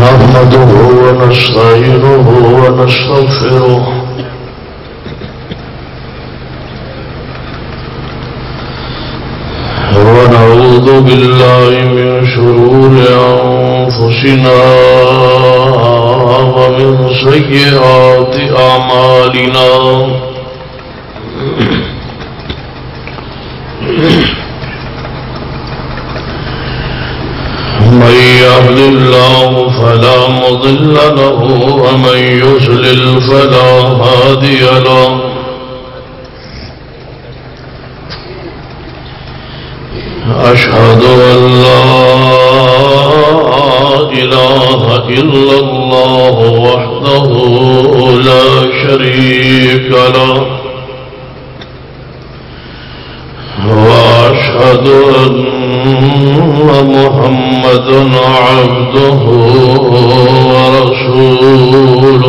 نحمده ونستعينه ونستغفره ونعوذ بالله من شرور أنفسنا ومن سيئات أعمالنا من يهد الله فلا مضل له ومن يضلل فلا هادي له أشهد أن لا إله إلا الله وحده لا شريك له وأشهد أن محمدًا عبده ورسوله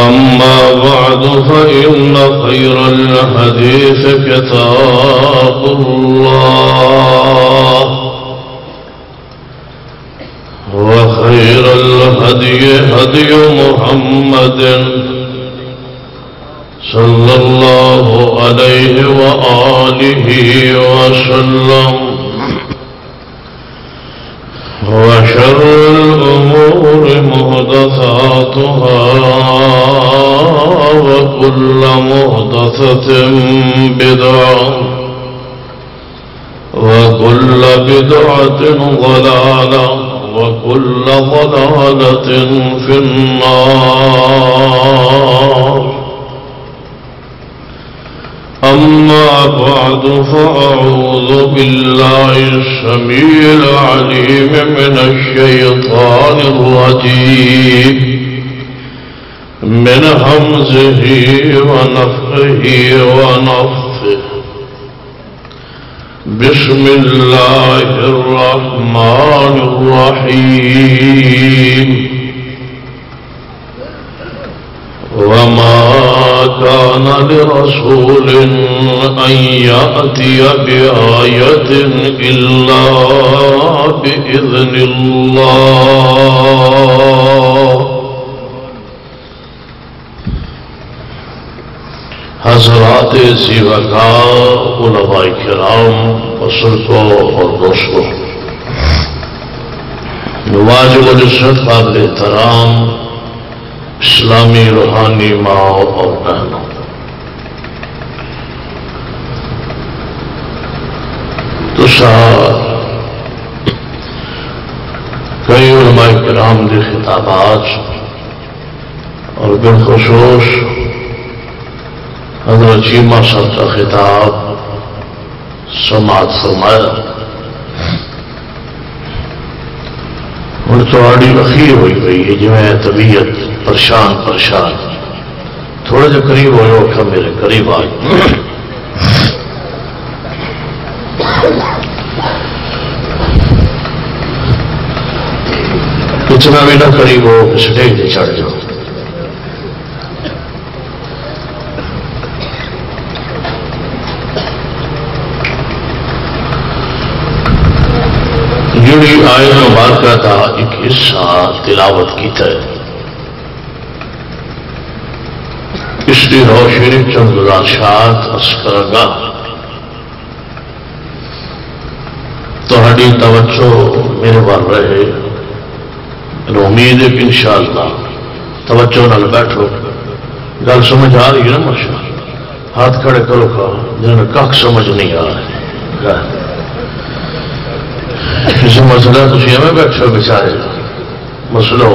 أما بعد فإن خير الحديث كتاب الله وخير الهدي هدي محمد صلى الله عليه وآله وسلم وشر الأمور محدثاتها وكل محدثة بدعة وكل بدعة ضلالة وكل ضلالة في النار أما بعد فأعوذ بالله السميع العليم من الشيطان الرجيم من همزه ونفخه ونفثه بسم الله الرحمن الرحيم وما كان لرسول أن يأتي بآية إلا بإذن الله حضرات زیوکار علماء کرام بزرگوں اور دوستوں واجب العزت قابل احترام اسلامی روحانی ماں اور بہنوں، تو کئی علماء کرام کے خطابات اور بالخصوص حضرت چیمہ صاحب کا خطاب سماعت فرمایا۔ ہوں تھوڑی اخیر ہوئی گئی ہے جی میں طبیعت پریشان تھوڑا جا قریب ہو رکھا میرے قریب آج اتنا بھی نہ قریب ہو کہ سٹیج پہ چڑھ جاؤ۔ جڑی آیت مبارکہ کا ایک حصہ تلاوت کی ہے، اس کی روشنی چند گزارشات عرض کرگا۔ تہاڈی توجہ میرے وال رہے، میرے امید ہے کہ انشاءاللہ توجہ نال بیٹھو۔ گل سمجھ آ رہی ہے نا؟ ماشاء ہاتھ کھڑے کرو کا جنہیں کھ سمجھ نہیں آ رہے۔ کسی مسئلہ تھی میں بیٹھے بچارے مسئلہ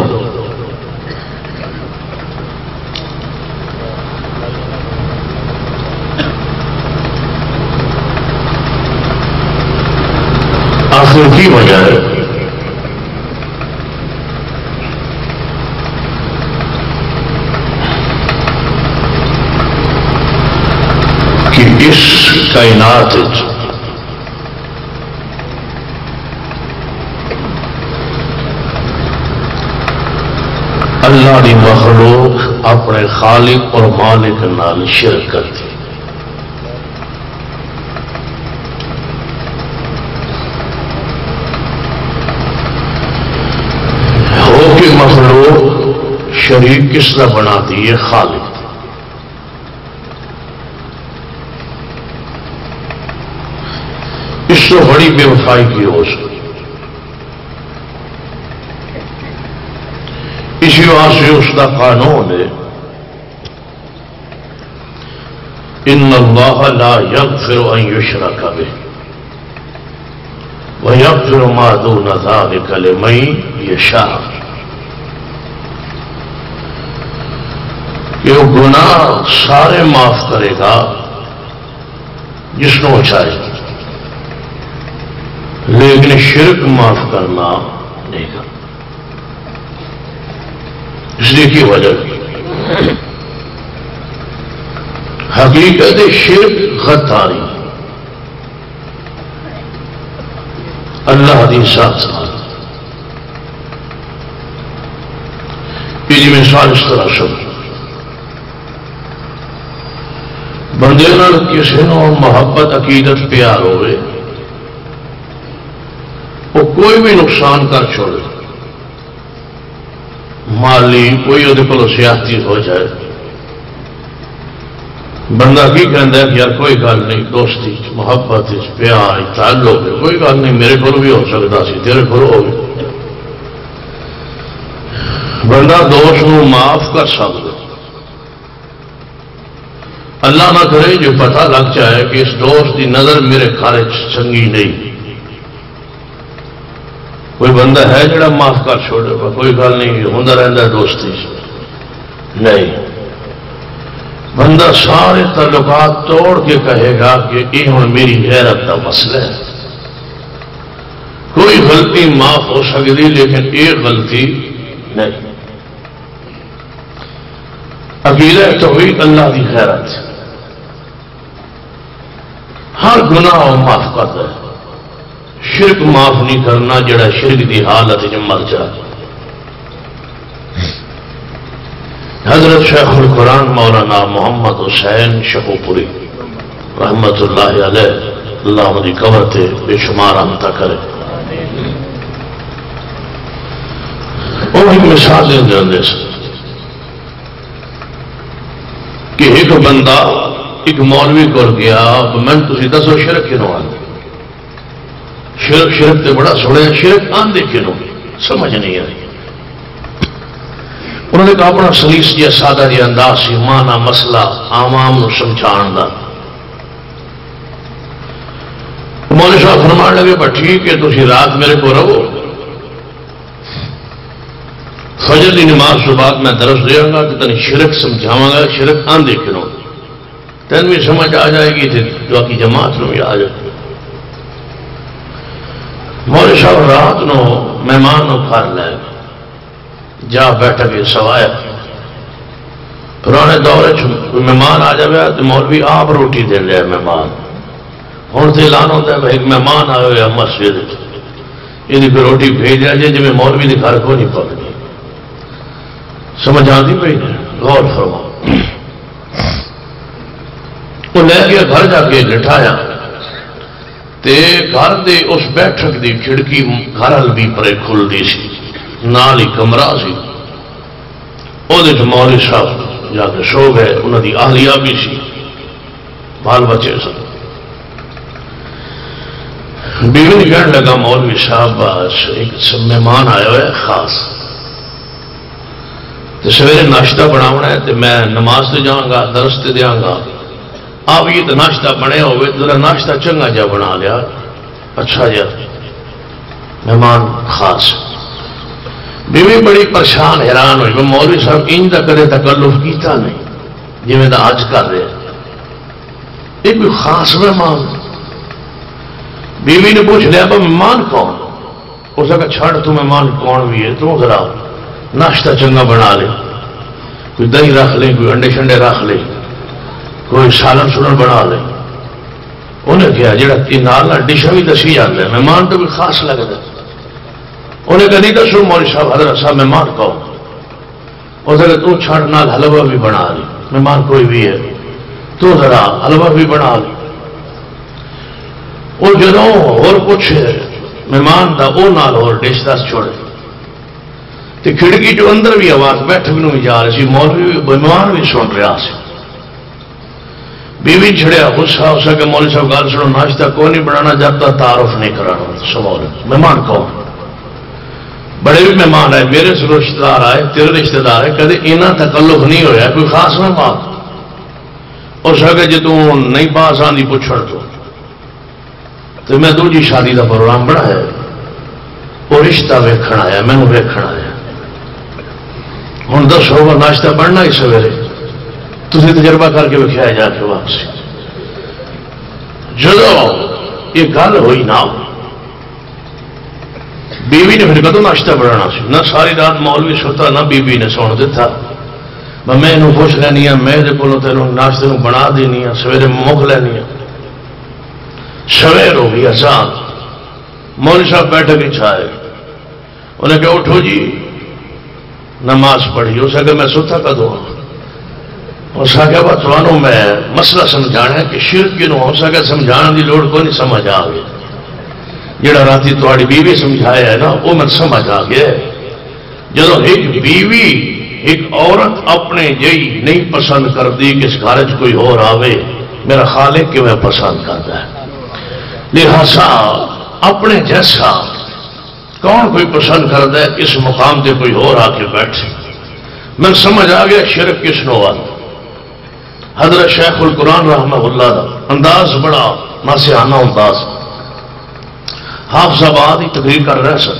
آخر کی وجہ ہے کہ اس کائنات اللہ دی مخلوق اپنے خالق اور مالک نال شرک کرتی، ہو کے مخلوق شریک کس طرح بناتی ہے؟ خالق۔ اس سے بڑی بے وفائی کی ہو سکتی۔ اسی واسطے اس کا قانون ہے ان اللہ لا یغفر ان یشرک بہ ویغفر ما دون ذلک لمن یشاء، کہ وہ گناہ سارے معاف کرے گا جس کو چاہے، لیکن شرک معاف کرنا نہیں کرنا۔ اس لیے کی وجہ حقیقت شرک غداری اللہ دی ساتھ یہ مثال اس طرح سب بندے نال کسی نو محبت عقیدت پیار ہوئے، وہ کوئی بھی نقصان کر چھوڑے، مالی کوئی وہ کو سیاحتی ہو جائے، بندہ کی کہتا ہے کہ یار کوئی گل نہیں، دوستی محبت پیار تعلق ہے، کوئی گل نہیں، میرے کو بھی ہو سکتا سی، تیرے کو ہو گیا۔ بندہ دوست نو معاف کر سکتا، اللہ نہ کرے جو پتہ لگ جائے کہ اس دوست کی نظر میرے کھارے چنگی نہیں، کوئی بندہ ہے جڑا معاف کر چھوڑے گا، کوئی گل نہیں ہوتا رہتا دوستی نہیں، بندہ سارے تعلقات توڑ کے کہے گا کہ یہ ہوں میری غیرت کا مسئلہ ہے، کوئی غلطی معاف ہو سکتی لیکن ایک غلطی نہیں۔ عقیدہ توحید اللہ کی غیرت، ہر گناہ معاف کرتا ہے، شرک معاف نہیں کرنا جڑا شرک دی حالت جو مر جائے۔ حضرت شیخ القرآن مولانا محمد حسین شکوپوری رحمت اللہ علیہ، اللہ مدی قبر تے بے شمار رحمتہ کرے، وہ ایک مثال دیں جاندے سے کہ ایک بندہ ایک مولوی کو گیا، میں تسی دسو شرک کیوں آنے؟ شرک تے بڑا سوڑے شرک آن دے کیوں سمجھ نہیں آئی۔ انہوں نے کہا اپنا سلیس جی سادہ جی انداز سی مانا مسئلہ عوام نو سمجھان دا۔ مولوی صاحب فرمان لگے پر ٹھیک ہے تسی رات میرے کو رہو، فجر دی نماز کے بعد میں درس دیا گا کہ تنہیں شرک سمجھاواں گا، شرک آن دے کیوں تین بھی سمجھ آ جائے گی جو کی جماعت نو بھی آ جائے۔ مولوی صاحب رات نو مہمان نو گھر لے جا بیٹھا کے سوایا، پرانے دور کوئی مہمان آ جائے تو مولوی آپ روٹی دے لیا مہمان، ہوں تو اعلان ہوتا ہے ایک مہمان آئے ہوئے مسجد یہ پھر روٹی بھیجا جائے جی مولوی کے گھر کو نہیں پکنی، سمجھ آتی پی غور فرما۔ وہ لے گیا گھر جا کے لٹھایا تے گھر دے اس بیٹھک دی کھڑکی گھر ہل بھی پرے کھل دی سی، نال ہی کمرہ سی، وہ مولوی صاحب جا کے سو گئے، انہوں دی اہلیہ بھی سی، بال بچے سن۔ بیوی نے کہنے لگا مولوی صاحب بس ایک مہمان آیا ہوا ہے خاص، تو سویرے ناشتہ بناونا ہے تو میں نماز تے جاؤں گا، درس تے دیاں گا، آپ یہ تو ناشتہ بنے ہوئے تو ناشتہ چنگا جا بنا لیا، اچھا جا مہمان خاص۔ بیوی بڑی پریشان حیران ہوئی، میں مولوی صاحب ان کا کدے تکلف کیتا نہیں جی میں آج کر رہے ایک کوئی خاص مہمان۔ بیوی نے پوچھ لیا مہمان کون؟ اس نے کہا چھڑ تو مہمان کون بھی ہے، تو ذرا ناشتہ چنگا بنا لے، کوئی دہی رکھ لے، کوئی انڈے شنڈے رکھ لے، کوئی سالن سلن بنا لے۔ انہیں کیا جڑا نال ڈشاں بھی دسی جاتا ہے، مہمان تو بھی خاص لگتا ہے۔ انہیں کہا نہیں دسو مولوی صاحب حضرت صاحب مہمان کہو، اور ذرا تو چھڑ نال حلوہ بھی بنا لی، مہمان کوئی بھی ہے تو ذرا حلوہ بھی بنا لی۔ وہ جدوں اور کچھ مہمان دا او نال اور ڈش دس چھوڑے تے کھڑکی جو اندر بھی آواز بیٹھک نو بھی جا رہی سی، مولوی مہمان بھی سن رہا سی۔ بیوی چھڑیا غصہ ہو سکے مولوی صاحب گل سنو، ناشتہ کوئی نہیں بنانا جاتا، تعارف نہیں کرانا۔ سوال مہمان کون؟ بڑے بھی مہمان آئے، میرے سے رشتہ دار آئے، تیرے رشتہ دار ہے، کدے اینا تکلف نہیں ہویا کوئی خاص نہ بات اور سکے جی تو نہیں پاس آندی پچھڑ تو میں دوجی شادی کا پروگرام بنایا، وہ رشتہ ویکھن آیا، مینوں ویکھن آیا۔ ہوں دسو گا ناشتہ بننا ہی سویرے، تسی تجربہ کر کے ویکھیا جا کے واپسی جدو یہ گل ہوئی نہ بیوی نے پھر کدو ناشتہ بنانا سی، نہ ساری رات مولوی ستا نہ بیوی نے سن دیتا۔ میں انہوں پوچھ لینی ہوں، میں کو تینوں ناشتے نو بنا دینی ہوں، سویرے مک لینی ہوں۔ سویر ہو گئی آسان، مولوی صاحب بیٹھے کے چھائے، انہیں کہا اٹھو جی نماز پڑھی۔ اس کہ میں ستا کدو ہوں؟ اس کہ تمہوں میں مسئلہ سمجھانا ہے کہ شرک کیوں ہو سکے، سمجھانے کی لوڑ کوئی نہیں، سمجھ آ گیا جڑا راتی تاری بیوی سمجھایا ہے نا وہ میں سمجھ آ گیا۔ جدو ایک بیوی ایک عورت اپنے جی نہیں پسند کرتی کہ اس گھر کوئی اور آوے، میرا خالق کہ میں پسند کرتا ہے، لہذا اپنے جیسا کون کوئی پسند کرتا ہے اس مقام سے کوئی اور آ کے بیٹھے۔ میں سمجھ آ گیا شرک کس نو آ۔ حضرت شیخ القرآن رحمہ اللہ دا انداز بڑا ناسیانہ انداز، حافظ آباد ہی تقریر کر رہے سن،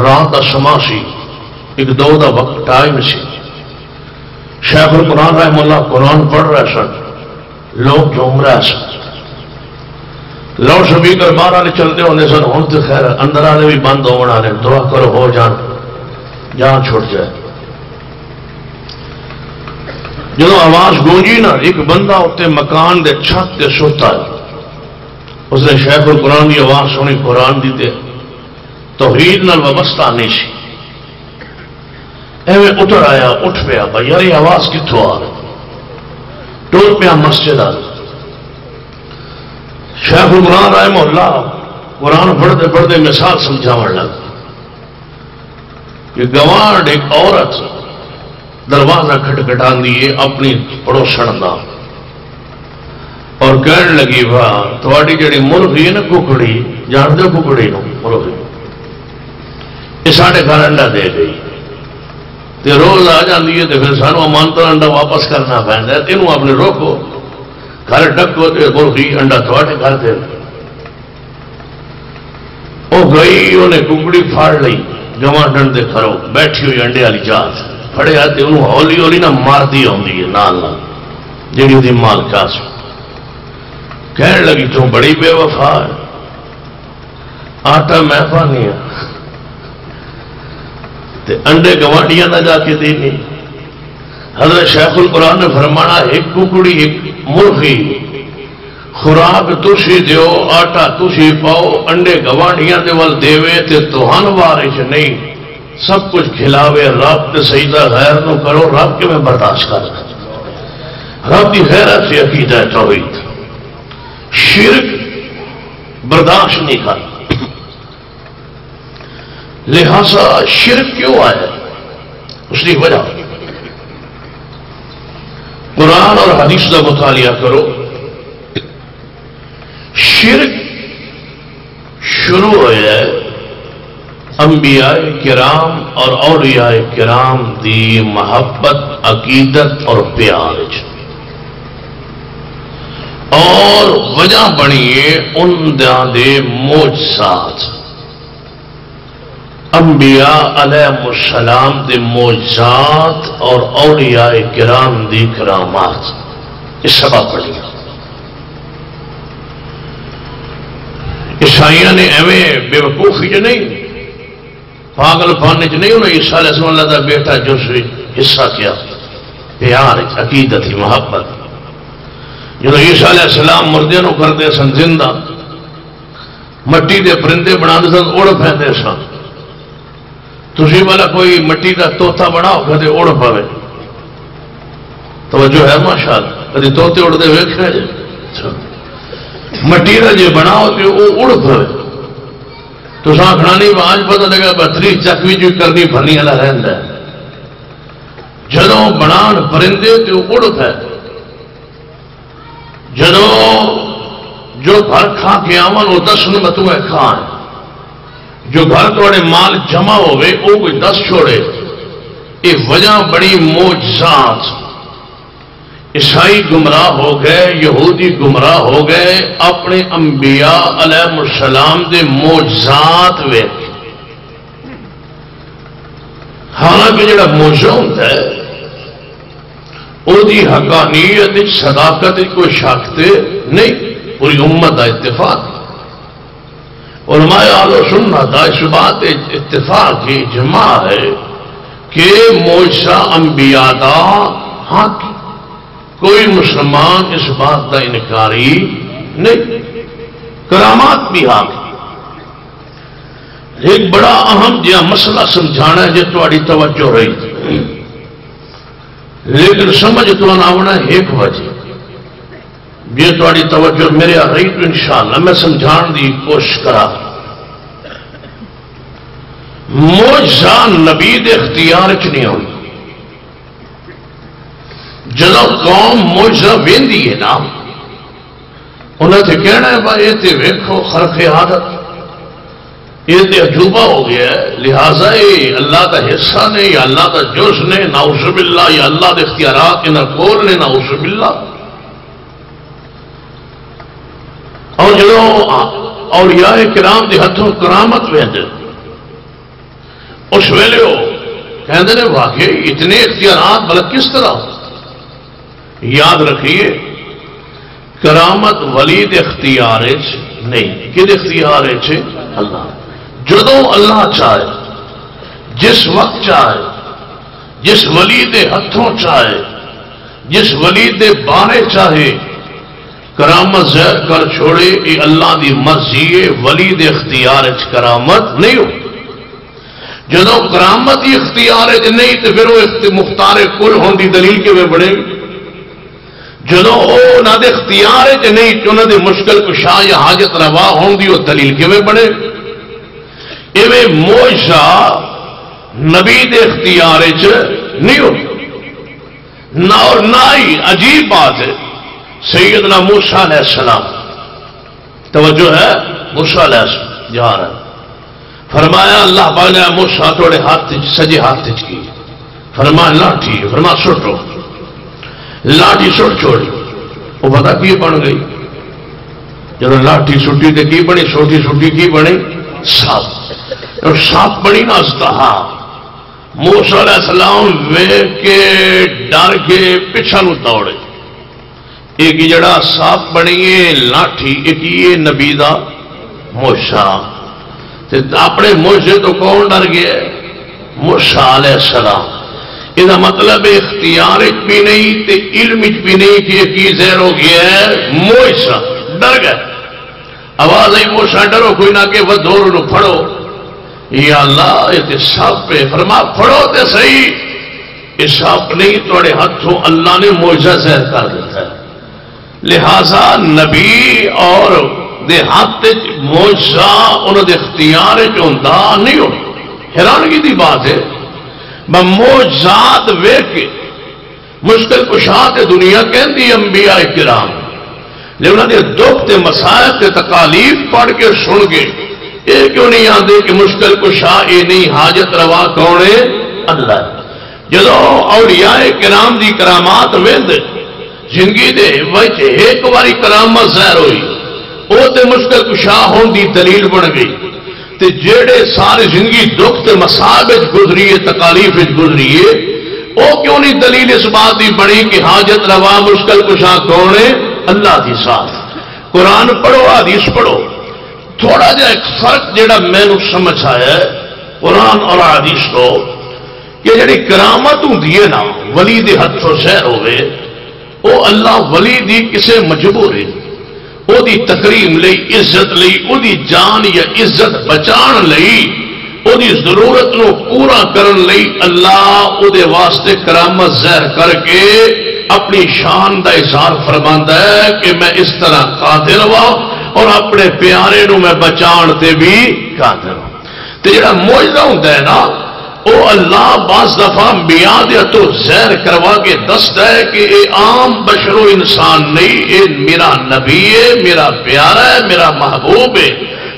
رات کا سما سی، ایک دو دا وقت ٹائم سی، شیخ القرآن رحمہ اللہ قرآن پڑھ رہے سن، لوگ جھوم رہے سن، لاؤڈ سپیکر باہر والے چلتے ہونے سن، ہوں تو خیر اندر والے بھی بند ہونے والے، دعا کرو ہو جان جان چھوٹ جائے۔ جب آواز گونجی نا، ایک بندہ اتنے مکان دے چھت تے سوتا ہے، اس نے شیخ القرآن کی آواز سنی، قرآن دی تے توحید نال وابستہ نہیں سی، ایویں اتر آیا، اٹھ پیا، بھائی یار یہ آواز کتوں آ رہی، ٹور پیا مسجد آ۔ شیخ القرآن رحمہ اللہ قرآن پڑھتے پڑھتے مثال سمجھاون لگ کہ گوانڈ ایک عورت دروازہ کھٹکھٹاندی ہے اپنی پڑوسن دا اور کہنے لگی واہ تھوڑی جڑی مرغی ہے نا ککڑی، جان دو ککڑی نو مرغی، یہ ساڑھے گھر انڈا دے گئی تے روز آ جاندی ہے تے پھر سانو امانت انڈا واپس کرنا پیندا ہے، تینوں اپنے روکو گھر ڈکو تے مرغی انڈا تھوڑے گھر دے۔ وہ گئی، انہیں ککڑی پھاڑ لئی گوانڈن دے گھروں بیٹھی ہوئی انڈے والی جات پھڑے آتے، انہوں ہولی ہولی نہ ماردی ہوندی ہے نال نال جیڑی دی مالکا سی۔ کہنے لگی تو بڑی بے وفا ہے، آٹا میں پانی ہے تے انڈے گوانڈیاں نہ جا کے دینی۔ حضرت شیخ القرآن نے فرمانا ایک ککڑی ایک مرغی، خوراک تسی دیو، آٹا تسی پاؤ، انڈے گوانڈیاں دے ول دیوے تے توہن وارش نہیں، سب کچھ کھلاوے، رب تے سجدہ غیر نو کرو، رب کے میں برداشت کر رب کی غیرت سے عقیدہ توحید، شرک برداشت نہیں کر۔ لہذا شرک کیوں آیا؟ اس کی وجہ قرآن اور حدیث کا مطالعہ کرو۔ شرک شروع ہوا ہے انبیاء کرام اور اولیاء کرام دی محبت، عقیدت اور پیار، اور وجہ بنیے ان دے معجزات، انبیاء علیہ السلام دے معجزات اور اولیاء کرام دی کرامات، اس سبب پڑھی۔ عیسائیوں نے ایویں بے وقوفی چ نہیں، پاگل پانے چ نہیں، انہوں نے عیسیٰ علیہ السلام اللہ دا بیٹا جو سی حصہ کیا، پیار، عقیدت، محبت۔ جب عیسیٰ علیہ السلام مردے نو کرتے سن زندہ، مٹی دے پرندے بنا سن، اڑ پھیندے سن، تسی والا کوئی مٹی کا توتا بناؤ کدے اڑ پوے توجہ ہے ماشاءاللہ کدی توتے اڑتے ویکھے جی مٹی کا جی بناؤ تو وہ اڑ پوے تو آخنا نہیں آج پتہ لگا بہتری چک بھی جو کرنی بھرنی والا رہتا ہے جدوں بنان پرندے تو اڑ پے جدوں جو گھر کھا کے آون وہ 10 نمتوں کھان جو گھر تھوڑے مال جمع ہوئے وہ کوئی 10 چھوڑے یہ وجہ بڑی معجزات عیسائی گمراہ ہو گئے یہودی گمراہ ہو گئے اپنے انبیاء علیہ السلام دے معجزات ویکھ حالانکہ جڑا معجزہ ہوتا ہے وہ دی حقانیت صداقت کوئی شک نہیں پوری امت کا اتفاق علماء اہل سنت دا اس بات اتفاق کی اجماع ہے کہ معجزہ انبیاء دا حق کوئی مسلمان اس بات کا انکاری نہیں کرامات بھی حق ایک بڑا اہم جہاں مسئلہ سمجھانا ہے جو تھوڑی توجہ رہی تھی لیکن سمجھ تو آنا ایک وجہ یہ تھوڑی توجہ میرے آ رہی تو انشاءاللہ میں سمجھان دی کوشش کرا معجزہ نبی دے اختیار چ نہیں ہوئی جدو قوم معجزہ ویندی ہے نا انہیں تو کہنا ہے بھائی یہ تو ویکھو خرق عادت یہ تو عجوبہ ہو گیا ہے لہذا یہ اللہ کا حصہ نے یا اللہ کا جز نے نعوذ باللہ یا اللہ کے اختیارات انہیں کول نے نعوذ باللہ اور جدو اولیاء کرام دے ہتھوں کرامت ویندے اس ویلے ہو کہندے نے واقعی اتنے اختیارات بلکہ کس طرح یاد رکھیے کرامت ولید اختیار نہیں کد اختیار ہے اللہ جدو اللہ چاہے جس وقت چاہے جس ولی دے ہتھوں چاہے جس ولی دے بانے چاہے کرامت زہر کر چھوڑے یہ اللہ دی مرضی ہے ولی دے اختیار کرامت نہیں ہو جدو کرامت ہی اختیار نہیں تو پھر وہ مختار کل ہون دی دلیل کے میں بڑھے جدو انہوں دے اختیار نہیں تو انہوں دے مشکل کشا یا حاجت روا ہون دی وہ دلیل کے میں بڑھے ایویں معجزہ نبی دے اختیار نہیں ہو نہ اور نہ ہی عجیب بات ہے سیدنا موسیٰ علیہ السلام توجہ ہے موسیٰ علیہ السلام جا رہا ہے فرمایا اللہ پاک نے موسیٰ توڑے ہاتھ سجے ہاتھ کی فرمایا لاٹھی فرمایا سٹو لاٹھی سٹ چھوڑی وہ پتا کی بن گئی جب لاٹھی سٹی تو کی بنی چھوٹی سٹی کی بنی سانپ اور سانپ بنی نا ازدہا موسیٰ علیہ السلام ویکھ کے ڈر کے پیچھے نو دوڑے ایک جڑا سانپ بنی ہے لاٹھی ایک یہ نبی دا موسیٰ اپنے موسیٰ تو کون ڈر گیا موسیٰ علیہ السلام یہ مطلب اختیار بھی نہیں تے علم بھی نہیں کہ یہ زہر ہو گیا ہے موسیٰ ڈر گئے آواز آئی موسیٰ ڈرو کوئی نہ کہ وہ دور نو پھڑو یا اللہ یہ تے سانپ پہ فرما پھڑو تے صحیح یہ سانپ نہیں توڑے ہاتھوں اللہ نے معجزہ زہر کر دیتا ہے لہذا نبی اور دے ہاتھ معجزہ انہوں دے اختیار چوندا نہیں ہو حیرانگی دی بات ہے معجزات ویکھ کے مشکل کشا دنیا کہندی انبیاء کرام لیکن انہوں نے دکھ تے مسائل تے تکالیف پڑھ کے سن کے یہ کیوں نہیں آتے کہ مشکل کشا یہ نہیں حاجت روا کون ہے اللہ جدو اولیاء کرام دی کرامات ویند زندگی دے وچ ایک باری کرامت ظاہر ہوئی وہ تے مشکل کشا ہون دی دلیل بن گئی تے جیڑے ساری زندگی دکھ تے مصائب گزری ہے تکالیف گزری ہے وہ کیوں نہیں دلیل اس بات دی بڑی کہ حاجت روا مشکل کشا کون ہے اللہ کی ساتھ قرآن پڑھو حدیث پڑھو تھوڑا جا ایک فرق جڑا میں نے سمجھ آیا ہے قرآن اور حدیث کو کہ جڑی کرامت ہوندی ہے نا ولی دے ہتھوں ظاہر ہوئے وہ اللہ ولی دی کسے مجبور ہے وہ دی تکریم لئی عزت لئی وہ دی جان یا عزت بچان لئی وہی ضرورت نو پورا کرن لئی اللہ وہ واسطے کرامت ظاہر کر کے اپنی شان دا اظہار فرماندا ہے کہ میں اس طرح قادر ہوا اور اپنے پیارے نو میں بچان تے بھی قادر ہوں. تے جڑا معجزہ ہوندا ہے نا وہ اللہ بعض دفعہ انبیاء دے تو ظاہر کروا کے دستا ہے کہ اے عام بشر و انسان نہیں، اے میرا نبی ہے، میرا پیارا ہے، میرا محبوب ہے،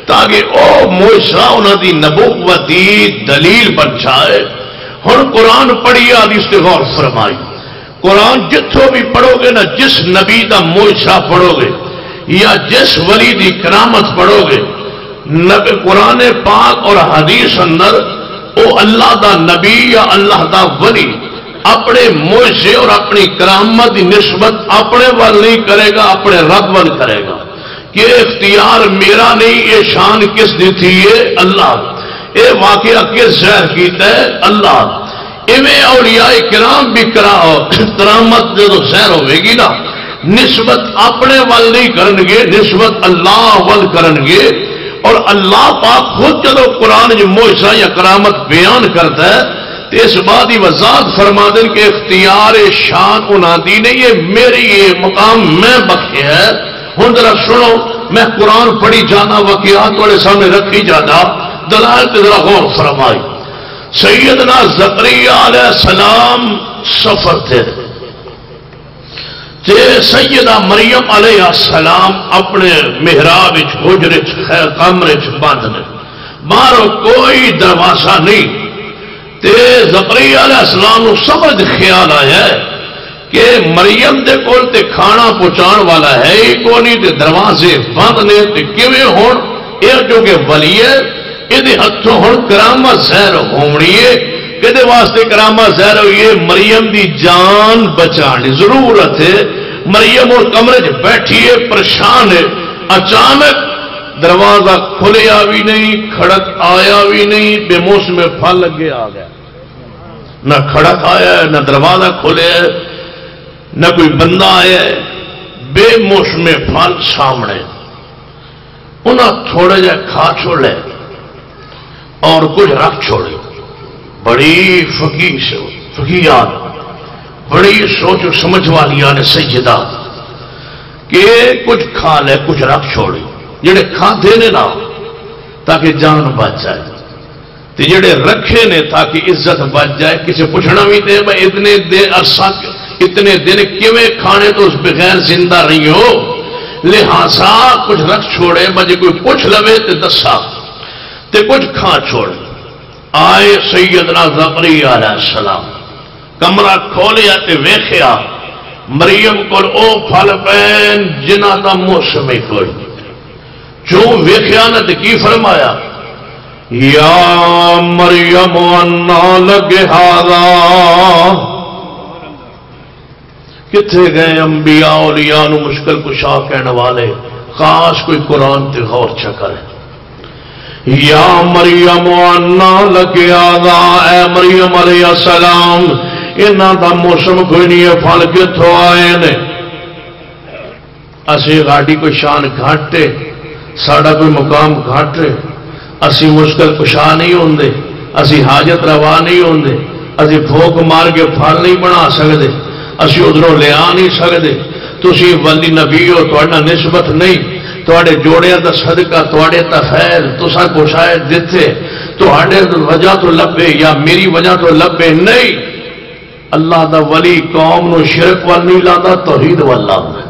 تاکہ او معجزہ انہاں دی نبوت دی دلیل بن جائے. ہن قرآن پڑھی حدیث تے غور فرمائی. قرآن جتھوں بھی پڑھو گے نا، جس نبی دا معجزہ پڑھو گے یا جس ولی دی کرامت پڑھو گے، نبی قرآن پاک اور حدیث اندر او اللہ دا نبی یا اللہ دا ولی اپنے معجزے اور اپنی کرامت دی نسبت اپنے وال نہیں کرے گا، اپنے رب وال کرے گا کہ اختیار میرا نہیں، یہ شان کس دی تھی؟ یہ اللہ. یہ واقعہ کس ظاہر کیتا ہے؟ اللہ. ایویں اولیاء کرام بھی کرامت جو ظاہر ہوئے گی نا، نسبت اپنے وال نہیں کرنگے، نسبت اللہ وال کرنگے. اور اللہ پاک خود جدو قرآن جو معجزہ یا کرامت بیان کرتا ہے تو اس بات ہی وضاحت فرما دیں کہ اختیار شان انہاں دی نہیں، یہ میری یہ مقام میں بخشے ہے. ہن ذرا سنو، میں قرآن پڑھی جانا، واقعات والے سامنے رکھی جانا، دلائل تے ذرا غور فرمائی. سیدنا زکریا علیہ السلام سفر تھے، سیدہ مریم علیہ السلام اپنے محراب حجرے کمرے بند نے، باہر کوئی دروازہ نہیں. تے زکریا علیہ السلام کو سمجھ خیال آیا ہے کہ مریم دے کول تے کھانا پہنچان والا ہے ہی کو نہیں، تے دروازے بند نے، تے کیویں ہون یہ جو کہ ولی ہے یہ ہاتھوں ہوں کرامت ظاہر ہونی ہے. کہ واسطے کرامت ظاہر ہوئی ہے، مریم دی جان بچانے ضرورت ہے. مریم اور کمرے بیٹھی ہے، پریشان ہے. اچانک دروازہ کھلیا بھی نہیں، کھڑک آیا بھی نہیں، بے موسم پھل لگے آ گیا. نہ کھڑک آیا ہے، نہ دروازہ کھلے ہے، نہ کوئی بندہ آیا ہے، بے موسم پھل سامنے. انہیں تھوڑے جہ کھا چھوڑے اور کچھ رکھ چھوڑے. بڑی فقیات، بڑی سوچ و سمجھ والی نے سیدہ کہ کچھ کھا لے کچھ رکھ چھوڑے. جڑے کھاتے نے نا تاکہ جان بچ جائے، تے جڑے رکھے نے تاکہ عزت بچ جائے. کسی پوچھنا بھی تے بھائی اتنے دن عرصہ اتنے دن کیویں کھانے تو اس بغیر زندہ نہیں ہو، لہذا کچھ رکھ چھوڑے. مجھے کوئی پوچھ لوے تے دسا تے کچھ کھا چھوڑے. آئے سیدنا زکریا علیہ السلام، کمرہ کھولیا تے ویکھیا مریم کو او پھل پین جنہ دا موسم ہی کوئی. جو ویکھیا نہ تے کی فرمایا، یا مریم انا لک ھذا. کتنے گئے انبیاء اولیاء نو مشکل کشا کہنے والے؟ خاص کوئی قرآن تے غور چکر ہے. یا مریم انا لک ھذا، اے مریم علیہ السلام انہاں دا موسم کوئی نہیں ہے، پھل کتھوں آئے نے؟ اسی گاڑی کوئی شان گھاٹے، ساڑا کوئی مقام گھاٹے، اسی مشکل کشا نہیں ہوندے، اسی حاجت روا نہیں ہوندے، اسی بھوک مار کے پھل نہیں بنا سکتے، اسی ادھروں لیا نہیں سکتے. تسی ولی نبی ہو، تہاڈا نسبت نہیں، تواڈے جوڑیاں دا صدقہ، تواڈے تفیل تساں کو شاید دیتے، تواڈے وجہ تو لبے یا میری وجہ تو لبے نہیں. اللہ دا ولی قوم نو شرک وال نہیں لاتا، توحید وال لاتا.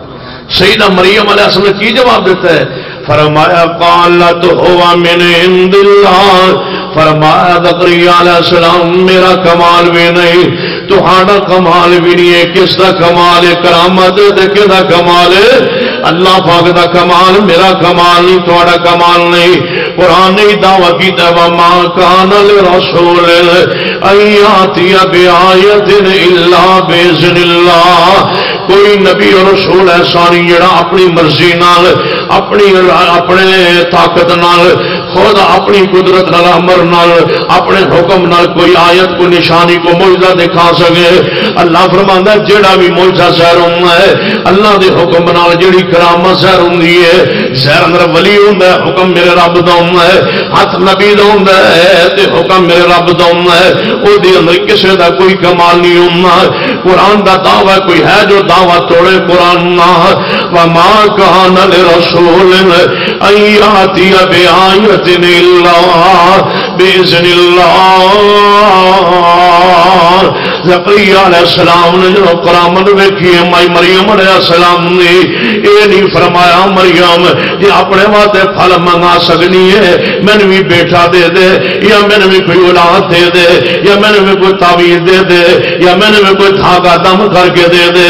سیدہ مریم علیہ السلام نے کی جواب دیتا ہے؟ فرمایا قالت ہوا من عند اللہ. فرمایا زکریا علیہ السلام میرا کمال بھی نہیں، تہاڈا کمال بھی نہیں ہے. کس دا کمال ہے؟ کرامت. کدا کمال ہے؟ اللہ پاک دا کمال. میرا کمال نہیں، تہاڈا کمال نہیں. قرآن نے دعویٰ کیتا ہے وما کان لرسول ان یاتی بآیۃ الا باذن اللہ. کوئی نبی اور رسول ایسا نہیں جڑا اپنی مرضی نال اپنے طاقت نال خود اپنی قدرت نال امر نال اپنے حکم نال کوئی آیت کو نشانی کو معجزہ دکھا سکے. اللہ فرماندا ہے جیڑا بھی معجزہ ظاہر ہونا ہے اللہ دے حکم نال جیڑی کرامت ظاہر ہوندی ہے ظاہر اندر ولی ہوندا ہے حکم میرے رب دا ہوندا ہے ہاتھ نبی دا ہوندا ہے تے حکم میرے رب دا ہوندا ہے او دے اندر کسے دا کوئی کمال نہیں ہوندا. قرآن دا دعویٰ کوئی ہے جو دعویٰ توڑے قرآن نہ وما کان لرسول ان یاتی بآیۃ الا باذن اللہ. زکریا علیہ السلام نے جو کرامت ویکھی ہے مائی مریم علیہ السلام نے یہ نہیں فرمایا مریم جی اپنے واسطے پھل منگا سکنی ہے میں نے بھی بیٹا دے دے یا میں نے بھی کوئی اولاد دے دے یا میں نے بھی کوئی تعویذ دے دے یا میں نے بھی کوئی دھاگا دم کر کے دے دے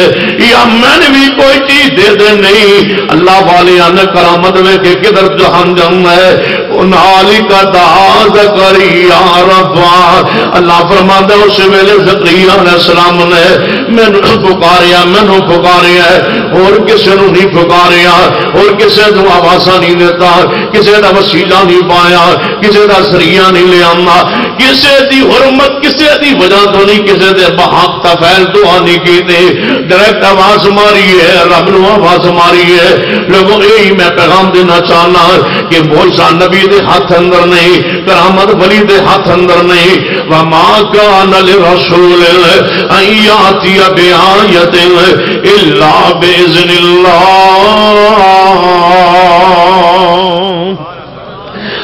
یا میں نے بھی کوئی چیز دے دے. نہیں اللہ والے نے کرامت ویکھ کدھر جہان جم ہے انالک دعا زکریا ربا. اللہ فرماتا ہے اس ویلے زکریا علیہ السلام نے مینوں پکاریا مینوں پکاریا اور کسی نو نہیں پکاریا اور کسی کو آوازہ نہیں دیتا کسی کا وسیلہ نہیں پایا کسی کا ذریعہ نہیں لے آنا کسی دی حرمت کسی دی وجہ تو نہیں کسی دے بحق تفیل دعا نہیں کیتے ڈائریکٹ آواز ماری ہے رب نو آواز ماری ہے. لوگوں یہی میں پیغام دینا چاہنا کہ موسیٰ نبی دے ہاتھ اندر نہیں کرامت ولی دے ہاتھ اندر نہیں. وما کان لرسول ان یاتی بآیۃ الا باذن اللہ.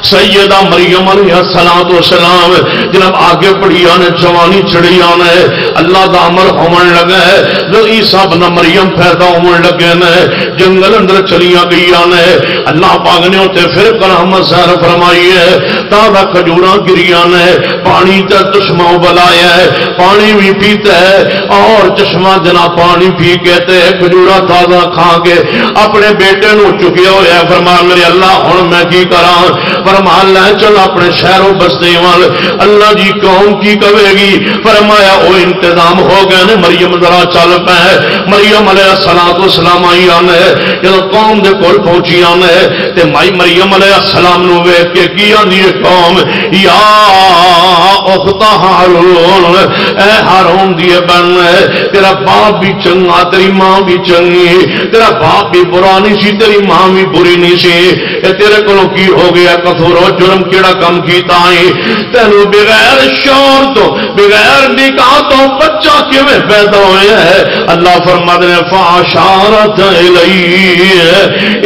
سیدہ مریم علیہ السلام جناب آگے پڑھی آنے جوانی چڑھی آنے اللہ دا عمر ہومن لگا ہے جو عیسیٰ ابن مریم پیدا ہومن لگے نے جنگل اندر چلیاں گئی آنے اللہ پاک نے ہوتے پھر کرامت ظاہر فرمائی ہے تازہ کھجوراں گری آنے پانی تے چشمہ بلایا ہے پانی بھی پیتا ہے اور چشمہ جناب پانی پی کہتے ہیں کھجورا تازہ کھا کے اپنے بیٹے نو چکیا ہوا ہے فرمایا میرے اللہ ہن میں کی کراں فرمان لے چل اپنے شہروں بستے وال اللہ جی قوم کی کہے گی فرمایا او انتظام ہو گئے نے مریم ذرا چل پے مریم علیہ السلام آئی آنے جب قوم دے کول پہنچی آنے تے مائی مریم علیہ السلام نو ویکھ کے کی آندی ہے قوم یا اخت ہارون اے ہارون دی بہن تیرا باپ بھی چنگا تیری ماں بھی چنگی تیرا باپ بھی برا نہیں سی تیری ماں بھی بری نہیں سی تیرے کولوں کی ہو گیا کفر و جرم کیڑا کم کیتا ہے تینو بغیر شور تو بغیر نکاح تو بچہ کیویں پیدا ہویا ہے. اللہ فرماتے ہیں فاشارت الیہ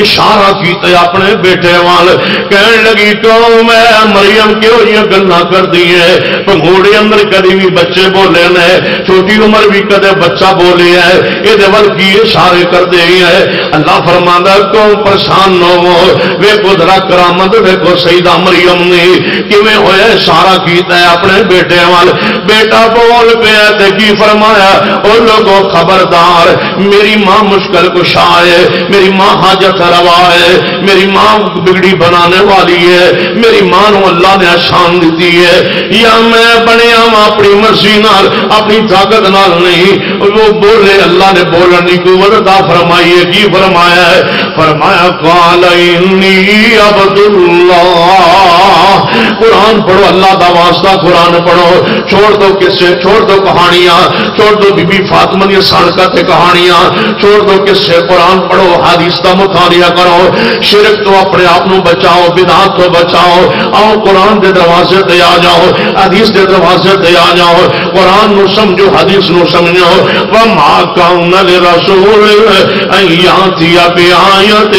اشارہ کیتا اپنے بیٹے وال کہنے لگی قوم ہے مریم کیوں یہ گلاں کردی ہے پنگوڑے اندر کدی بھی بچے بولے نے چھوٹی عمر بھی کدے بچہ بولے ہے یہ ول کی اشارے کر دے ہے. اللہ فرماتا ہے قوم پریشان نہ ہو ویکھو ذرا کرامت ویکھو سیدہ مریم نے کیویں ہویا اشارہ کیتا ہے اپنے بیٹے وال بیٹا بول پیا تے کی فرمایا او لوگوں خبردار میری ماں مشکل کشا ہے میری ماں حاجت روا ہے میری ماں بگڑی بنانے والی ہے میری ماں نو اللہ نے شان دیتی ہے یا میں بنیا ہوں اپنی مرضی نال اپنی طاقت نال نہیں وہ بولے اللہ نے بولن کی قوت عطا فرمائی ہے. کی فرمایا ہے فرمایا قال انی عبد اللہ. قرآن پڑھو اللہ دا واسطہ قرآن پڑھو چھوڑ دو قصے چھوڑ دو کہانیاں چھوڑ دو بی بی فاطمہ دی سالکت کہانیاں چھوڑ دو قصے قرآن پڑھو حدیث دا مطالعہ کرو شرک تو اپنے آپ نو بچاؤ بدعت تو بچاؤ آؤ قرآن دے دروازے تے آ جاؤ حدیث دے دروازے تے آ جاؤ قرآن نو سمجھو حدیث نو سمجھو وما کان لرسول ان یاتی بآیۃ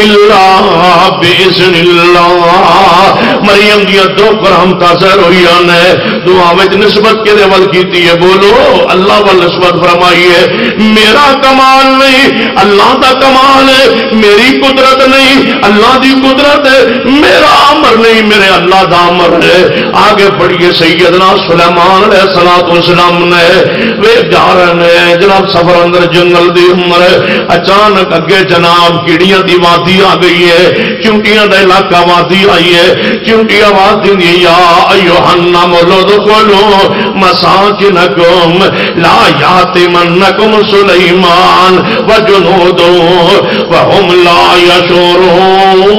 الا باذن اللہ. مریم دی دو کرامت ظاہر ہوئی نے دعا وچ نسبت کے ول کیتی ہے بولو اللہ ول نسبت فرمائی ہے میرا کمال نہیں اللہ دا کمال ہے میری قدرت نہیں اللہ دی قدرت ہے میرا امر نہیں میرے اللہ دا امر ہے. آگے پڑھیے سیدنا سلیمان علیہ السلام نے وہ جا رہے ہیں جناب سفر اندر جنگل دی عمر اچانک اگے جناب کیڑیاں دی وادی آ گئی ہے چونٹیاں دا علاقہ وادی آئی ہے چونٹی آواز دی یا ایھا النمل ادخلوا مساکنکم لا یاتمنکم سلیمان وجنودہ وهم لا یشعرون.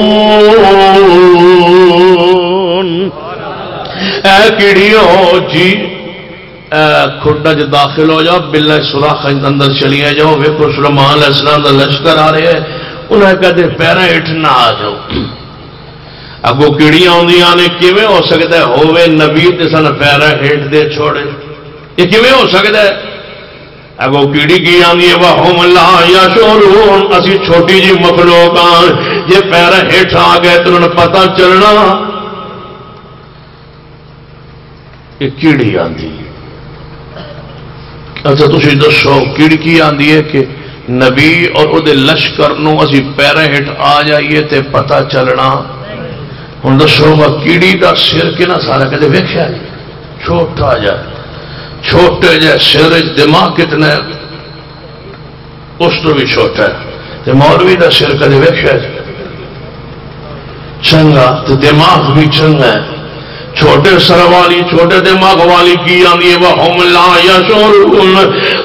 اے کیڑیو جی کھڈا چ داخل ہو جاؤ، بلا سوراخ اندر چلیے جاؤ، ویکو سلیمان علیہ السلام کا لشکر آ رہا ہے، انہیں کہتے پیرا ہیٹھ نہ آ جاؤ۔ اگو کیڑیاں آدیاں نے کیویں ہو سکتا ہے ہووے نبی تے سن پیرا ہیٹھ دے چھوڑے، یہ کیویں ہو سکتا ہے؟ اگو کیڑی کی آدھی ہے وَهُمْ لَا يَشْعُرُونَ، اسی چھوٹی جی مخلوق ہاں، یہ پیرا ہیٹھ آ گئے تو انہوں پتہ چلنا یہ کیڑی آدھی۔ اچھا تسی دسو کیڑی کی آدھی ہے کہ نبی اور وہ لشکر نو اسی پیرا ہیٹھ آ جائیے تے پتہ چلنا؟ ہوں دسو گا کیڑی کا سر کے نہ سارا کہتے ویکھیا جی چھوٹا جائے، چھوٹے جائے سر دماغ کتنا ہے اس تو بھی چھوٹا ہے، تے مولوی کا سر کدے ویکھیا جی چنگا تے دماغ بھی چنگا ہے، چھوٹے سر والی چھوٹے دماغ والی کی آنی ہے وَهُمْ لَا يَشْعُرُونَ،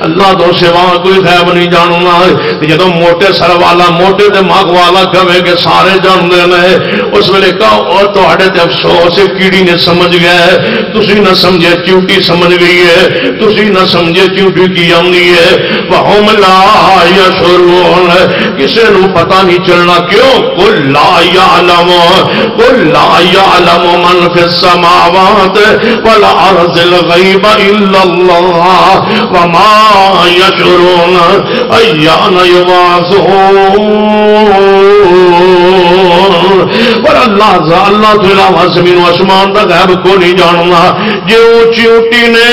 اللہ تو سوا کوئی غیب نہیں جاننا ہے۔ جدو موٹے سر والا موٹے دماغ والا کہے کہ سارے جان دینا ہے، اس ویلے کہو اور تہاڈے تے افسوس ہے کیڑی نے سمجھ گیا ہے، تسی نہ سمجھے چیوٹی سمجھ گئی ہے، تسی نہ سمجھے چیوٹی کی آنی ہے وَهُمْ لَا يَشْعُرُونَ، کسے نو پتہ نہیں چلنا کیوں؟ قُلْ لَا يَعْلَمُ مَنْ فِي السَّمَاءِ السماوات والارض الغیب الا اللہ وما یشعرون ایان یبعثون، اور اللہ تو علاوہ زمین و آسمان کا غیب کو نہیں جاننا۔ جو چونٹی نے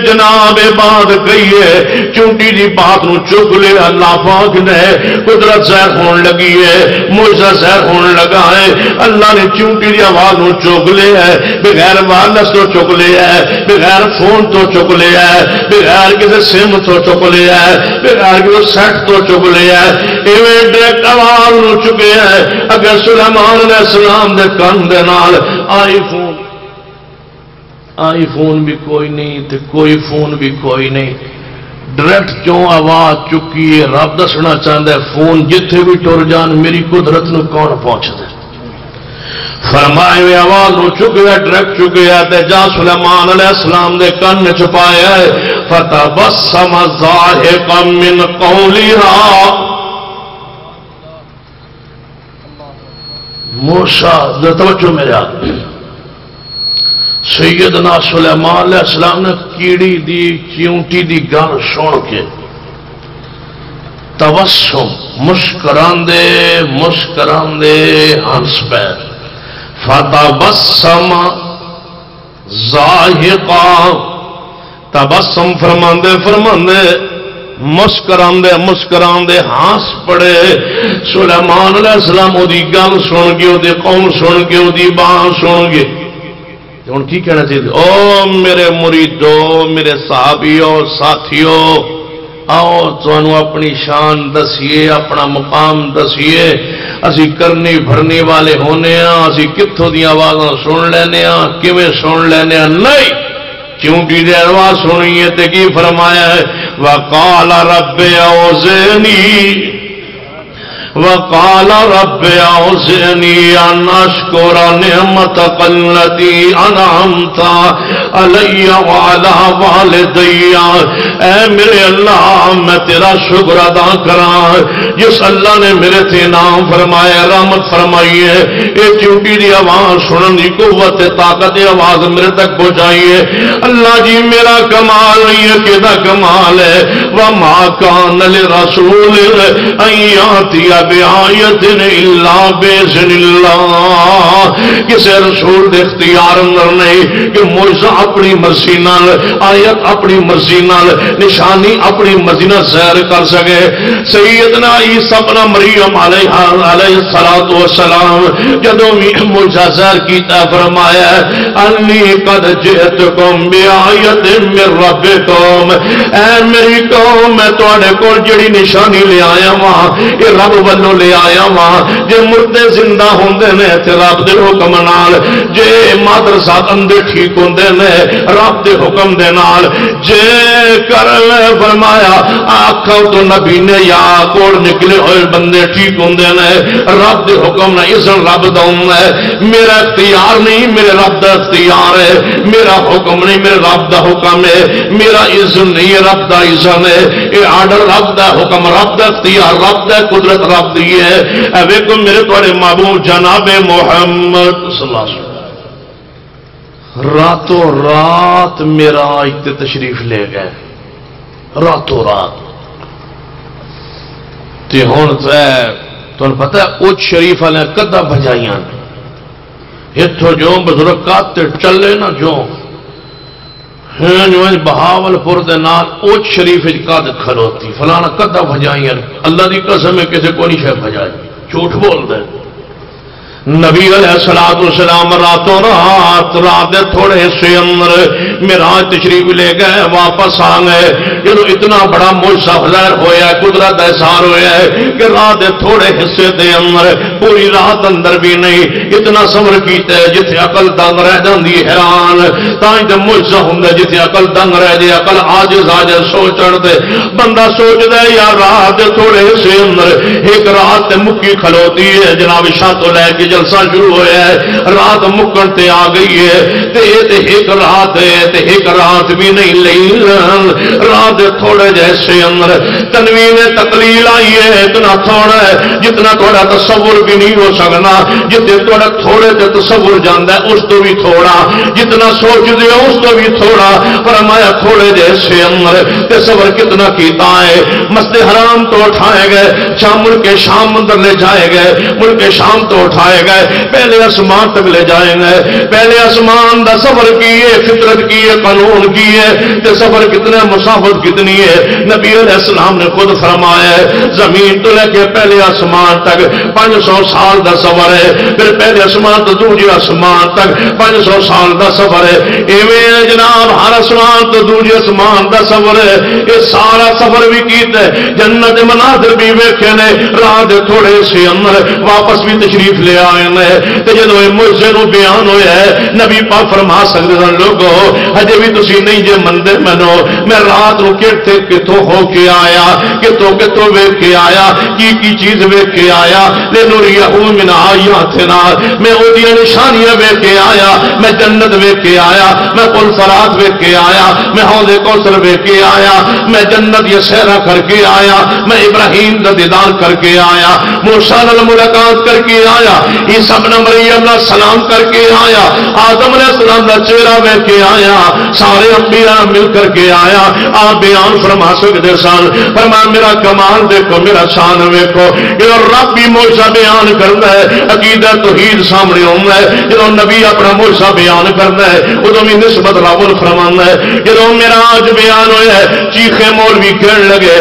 جناب بات کہی ہے، چونٹی دی بات نو چک لے اللہ پاک نے، قدرت ظاہر ہونے لگی ہے، معجزہ ظاہر ہونے لگا ہے، اللہ نے چونٹی دی آواز نو چک لے ہے، بغیر وائرلس تو چک لیا ہے، بغیر فون تو چک لیا ہے، بغیر کسی سم تو چک لیا ہے، بغیر کسی سیٹ تو چک لیا ہے، ایویں ڈائریکٹ آواز نو چکے ہے۔ اگر سلیمان علیہ السلام دے کان دے نال آئی فون بھی کوئی نہیں تے کوئی فون بھی کوئی نہیں، ڈائریکٹ کیوں آواز چکی ہے؟ رب دسنا چاہتا ہے فون جتھے بھی ٹر جان میری قدرت نو کون پہنچتا ہے؟ فرمائے ہوئے آواز نو چکے ڈائریکٹ چکے تے جا سلیمان علیہ السلام دے کن چھپایا ہے فتبسم ضاحکا من قولها، موسیٰ توجہ میرے آپ سیدنا سلیمان علیہ السلام نے کیڑی دی چیونٹی دی گل سن کے تبسم مسکراندے ہنس پے، فتبسم ضاحکا، تبسم فرماندے مسکراندے ہانس پڑے۔ سلیمان علیہ السلام او دی گل سن کے او دی قوم سن کے او دی بات سن کے ہن کی کہنا چاہیے؟ او میرے مریدو، میرے صحابیو، ساتھیو، آؤ تانوں اپنی شان دسیے، اپنا مقام دسیے، اسی کرنی بھرنی والے ہونے ہاں، اسی کتھوں دی آوازاں سن لینے ہاں، کیویں سن لینے ہاں؟ نہیں، چونٹی دی آواز سنیے تے کی فرمایا ہے وقال رب اوزعنی ان اشکر نعمتک التی انعمت علی وعلی والدی، اے میرے اللہ میں تیرا شکر ادا کراں جس اللہ نے میرے تھے انعام فرمایا، رحمت فرمائی ہے۔ اے چونٹی دی آواز سنن دی قوت طاقت آواز میرے تک پہنچائی ہے۔ اللہ جی میرا کمال نہیں ہے، کہدا کمال ہے وما کان لرسول ان یاتی بآیت الا باذن اللہ، کسی رسول دے اختیار اندر نہیں کہ معجزہ اپنی مرضی نال، آیت اپنی مرضی نال، نشانی اپنی مرضی نال ظاہر کر سکے۔ سیدنا عیسیٰ ابن مریم علیہ السلام جدوں بھی معجزہ ظاہر کیتا فرمایا انی قد جئتکم بآیت من ربکم، اے میری قوم میں تواڈے کول جڑی نشانی لے آیا ہاں یہ رب والوں لے آیا وا جے مردے زندہ ہوندے نے تے رب دے حکم نال جے مادرسہ اندے ٹھیک ہوندے نے رب دے حکم دے نال جے کر فرمایا آکھاں تو نبی نے یا کوڑ نکلے ہوئے بندے ٹھیک ہوندے نے رب دے حکم نہ اذن رب دا ہے میرا اختیار نہیں میرے رب دا اختیار ہے میرا حکم نہیں میرے رب دا حکم ہے میرا اذن نہیں رب دا اذن ہے اے آرڈر رب دا حکم رب دا اختیار رب دا قدرت رب دی ہے اے ویکھو میرے تواڈے محبوب جناب محمد صلی اللہ علیہ وسلم راتوں رات معراج تے تشریف لے گئے راتوں رات تے ہن تمہیں پتہ ہے اچ شریف والے کداں بجائیاں اتوں جو بزرگات چلے نا جو بہاول پور دے نال اچ شریف کد کھلوتی فلانا کداں بجائیاں اللہ دی قسم ہے کسی کو نہیں شاید بجائی جھوٹ بول دے نبی علیہ الصلوۃ والسلام راتوں رات دے تھوڑے حصے اندر معراج تشریف لے گئے واپس آ گئے جدو اتنا بڑا معجزہ ظاہر ہویا ہے قدرت اظہار ہویا ہے کہ رات دے تھوڑے حصے دے اندر پوری رات اندر بھی نہیں اتنا صبر کیتا ہے جتھے عقل دنگ رہ جاندی حیران تاں تے معجزہ ہوندا جتھے عقل دنگ رہ جائے عقل عاجز سوچن تے بندہ سوچدا ہے یار رات دے تھوڑے حصے اندر ایک رات تے مکی کھلوتی ہے جناب شاہ تو لے کے جلسہ شروع ہوا ہے رات مکن تے آ گئی ہے تے ایک رات ہے تے ایک رات بھی نہیں لئی رات تھوڑے جیسے اندر تنوین تقلیل آئی ہے اتنا تھوڑا ہے جتنا تھوڑا تصور بھی نہیں ہو سکنا جتنے تھوڑا تھوڑے تے تصور جاندہ ہے اس تو بھی تھوڑا جتنا سوچ دے اس تو بھی تھوڑا فرمایا تھوڑے جیسے اندر تصور کتنا کیتا ہے مسجد حرام تو اٹھائے گئے شام ملک شام اندر لے جائے گئے ملک شام تو اٹھائے گئے پہلے آسمان تک لے جائیں گے پہلے آسمان دا سفر کیے فطرت کیے قانون کیے تے سفر کتنا مسافت کتنی ہے نبی علیہ السلام نے خود فرمایا ہے زمین تو لے کے پہلے آسمان تک 500 سال دا سفر ہے پھر پہلے آسمان تو دوسرے آسمان تک 500 سال دا سفر ہے ایویں جناب ہر آسمان تو دوسرے آسمان دا سفر ہے یہ سارا سفر بھی کیتا ہے جنت مناظر بھی ویکھے نے رات تھوڑے سے اندر واپس بھی تشریف لے آئے جدو معجزے نو بیان ہویا ہے نبی پاک فرما سکتے ہیں لوگو ہجے بھی تسی نہیں جے مندے منو میں رات نو کتوں ہو کے آیا کتوں ویکھ کے آیا کی چیز ویکھ کے آیا لنریہ من آیاتنا میں اودیاں نشانیاں ویکھ کے آیا میں جنت ویکھ کے آیا میں قل صراط ویکھ کے آیا میں حوض کوثر ویکھ کے آیا میں جنت یہ سیرا کر کے آیا میں ابراہیم کا دیدار کر کے آیا موسیٰ نال ملاقات کر کے آیا عیسیٰ ابن مریم نال سلام کر کے آیا آدم علیہ السلام کا چہرہ ویکھ کے آیا سارے انبیاء مل کر کے آیا آپ بیان فرما سکتے سن فرما میرا کمال دیکھو میرا شان ویکھو یہ رب بھی معجزہ بیان کرتا ہے عقیدہ توحید سامنے آتا ہے جب نبی اپنا معجزہ بیان کرتا ہے ادو بھی نسبت رب فرمانا ہے جب معراج بیان ہوا ہے چیخے مولوی کہنے لگے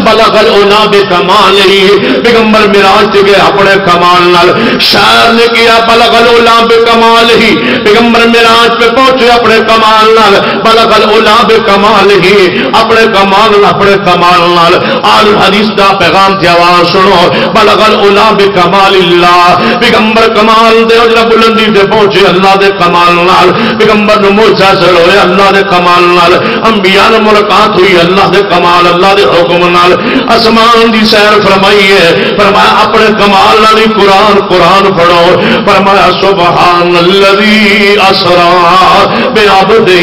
بلغ العلا بکمال ہی پیغمبر معراج تے گئے اپنے کمال نال شاعر نے کیا بلغ العلا بکمال ہی پیغمبر معراج پہ پہنچے اپنے کمال نال بلغ العلا بکمال ہی اپنے کمال نال آل حدیث دا پیغام دی آواز سنو بلغ العلا بکمال اللہ پیغمبر کمال دے جڑا بلندی تے پہنچے اللہ دے کمال نال پیغمبر نو معجزہ ظاہر ہویا اللہ دے کمال نال انبیاء نال ملاقات ہوئی اللہ دے کمال اللہ دے حکم نال آسمان دی سیر فرمائی ہے فرمایا اپنے کمال نال قرآن پڑھو فرمایا سبحان الذی اسری بعبدہ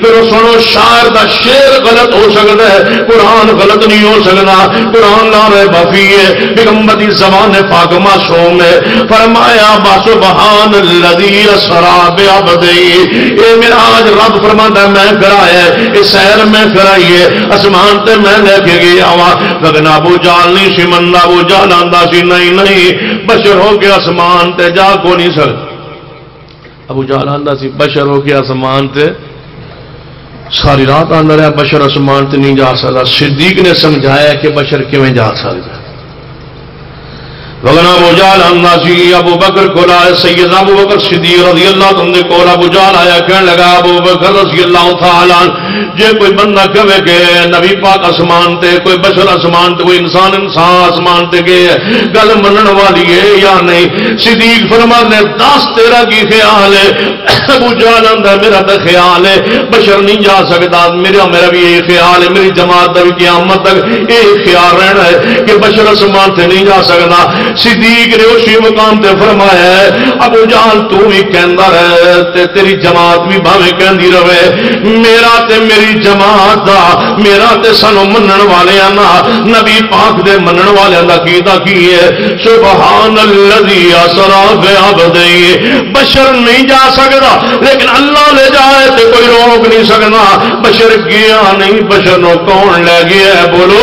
پھر سنو شاعر دا شعر غلط ہو سکتا ہے قرآن غلط نہیں ہو سکتا قرآن لا ریب فیہ پیغمبر دی زبان پاک معصوم ہے فرمایا سبحان الذی اسری بعبدہ اے معراج رب فرماتا ہے میں کرایا اے سیر میں کرائی ہے آسمان تے میں لے کے گیا وا لیکن ابو جہل نہیں سی مندا ابو جہل آندا سی نہیں بشر ہو کے آسمان تے جا کو نہیں سکتا ابو جہل آندا سی بشر ہو کے آسمان تے ساری رات آندا رہا بشر آسمان تے نہیں جا سکتا صدیق نے سمجھایا کہ بشر کیویں جا سکتا وغنا ابو جہل الناسی ابو بکر کو آئے سیدنا ابو بکر صدیق رضی اللہ عنہ کو ابو جہل آیا کہنے لگا ابو بکر رضی اللہ تعالی عنہ جے کوئی بندہ کہے کہ نبی پاک آسمان تے کوئی بشر آسمان تے کوئی انسان آسمان تے گئے گل منن والی ہے یا نہیں؟ صدیق فرمانے دس تیرا کی خیال ہے؟ ابو جہل اندر میرا تو خیال ہے بشر نہیں جا سکتا، میرا بھی یہ خیال ہے، میری جماعت کا بھی قیامت تک یہ خیال رہنا ہے کہ بشر آسمان سے نہیں جا سکتا۔ صدیق نے اسی مقام تے فرمایا ہے ابو جہل تو بھی کہندا رہے تے تیری جماعت بھی بھاویں کہندی رہے، میرا تے میری جماعت دا میرا تے سانو منن والیاں نا نبی پاک دے منن والیاں دا کیتا کی ہے سبحان الذی اسرا بعبدہ، بشر نہیں جا سکتا لیکن اللہ لے جائے تے کوئی روک نہیں سکتا، بشر گیا نہیں، بشر نو کون لے گیا ہے؟ بولو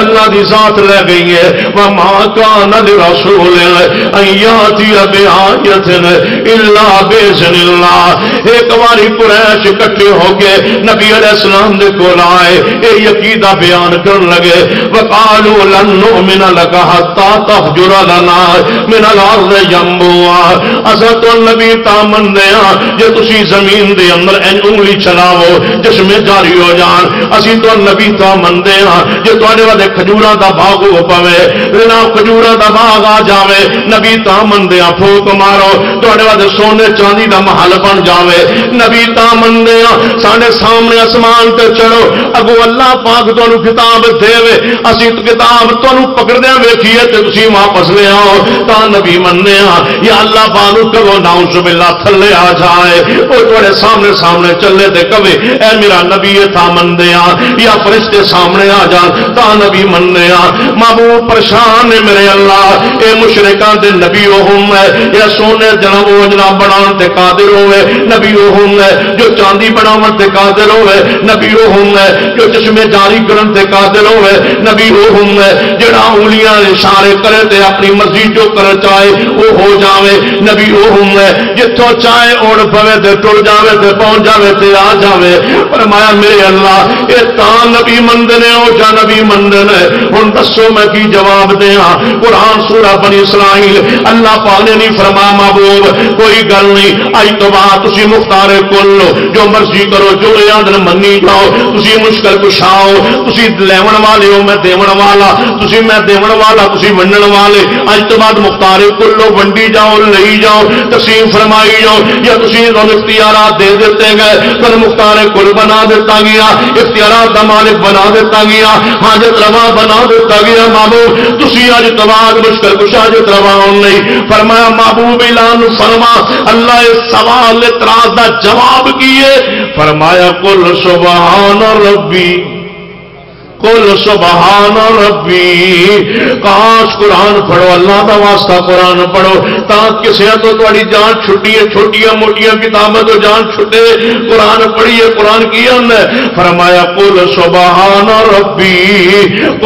اللہ دی ذات لے گئی ہے۔ وما کان لرسول ان یاتی بآیۃ الا باذن اللہ۔ ایک باری قریش اکٹھے ہو کے نبی علیہ السلام دے کول آئے، یہ عقیدہ بیان کرن لگے وقالوا لن نؤمن لك حتى تفجر لنا من الارض ينبوعا، اسا تو نبی تا مندے ہاں جے تسی زمین دے اندر انگلی چلاؤ جسمیں جاری ہو جان، اسی تو نبی تا مندے ہاں جے تواڈے والے کھجوراں دا باغ ہو پوے نا کھجوراں دا باغ آ جاوے نبی تا مندے ہاں پھوک مارو تواڈے والے سونے چاندی دا محل بن جاوے نبی تا مندے ہاں ساڈے سامنے آسمان تے چڑھو اگو اللہ پاک تانوں کتاب دے اسی کتاب تانوں پکڑدے ویکھیے تے تسی واپس لے آؤ تا نبی مننے ہاں یا اللہ پاک کرو نعوذ باللہ تھلے آ جائے او تواڈے سامنے سامنے چلے تے کہے اے میرا نبی تھا مندے ہاں یا فرشتے سامنے آ جان تا نبی مننے ہاں محبوب پریشان ہے میرے اللہ اے مشرکاں دے نبی اوہم ہے یا سونے جناب وہ جناب بنان تے قادر ہوئے نبی اوہم ہے جو چاندی بناون تے قادر ہوئے نبی اوہم ہے جو چشمے جاری کرن تے قادر ہوئے نبی اوہم ہے جڑا انگلیاں اشارے کرے تے اپنی مرضی جو کر چاہے وہ ہو جاوے نبی اوہم ہے جتھوں چاہے اڑ پوے تے ٹر جاوے تے پہنچ جاوے تے آ جاوے فرمایا میرے اللہ اے تا نبی مندنے او جا نبی مندنے ہن دسو میں کی جواب دیاں قرآن سورہ بنی اسرائیل اللہ پاک نے نہیں فرمایا محبوب کوئی گل نہیں اج تو بعد تسی مختار کل لو جو مرضی کرو جو یاد منی جاؤ تسی مشکل کشاؤ تسی لیون والے ہو میں دیون والا تسی میں دیون والا تسی ونڈن والے اج تو بعد مختار کل لو ونڈی جاؤ لئی جاؤ تقسیم فرمائی جاؤ یا تسی ان اختیارات دے دیتے گئے کل مختار کل بنا دیتا گیا اختیارات دا مالک بنا دیتا گیا حاجت روا بنا دیتا گیا محبوب تسی اج تو بعد مشکل کشا حاجت روا نہیں فرمایا محبوب اعلان فرما اللہ اس سوال اعتراض دا جواب کیے فرمایا قل سبحان ربی قل سبحان ربی کاش قرآن پڑھو اللہ دا واسطہ قرآن پڑھو تاکہ کسی تو تھوڑی جان چھٹی ہے چھوٹیاں موٹیاں کتابیں تو جان چھٹے قرآن پڑھیے قرآن کی ہے فرمایا قل سبحان ربی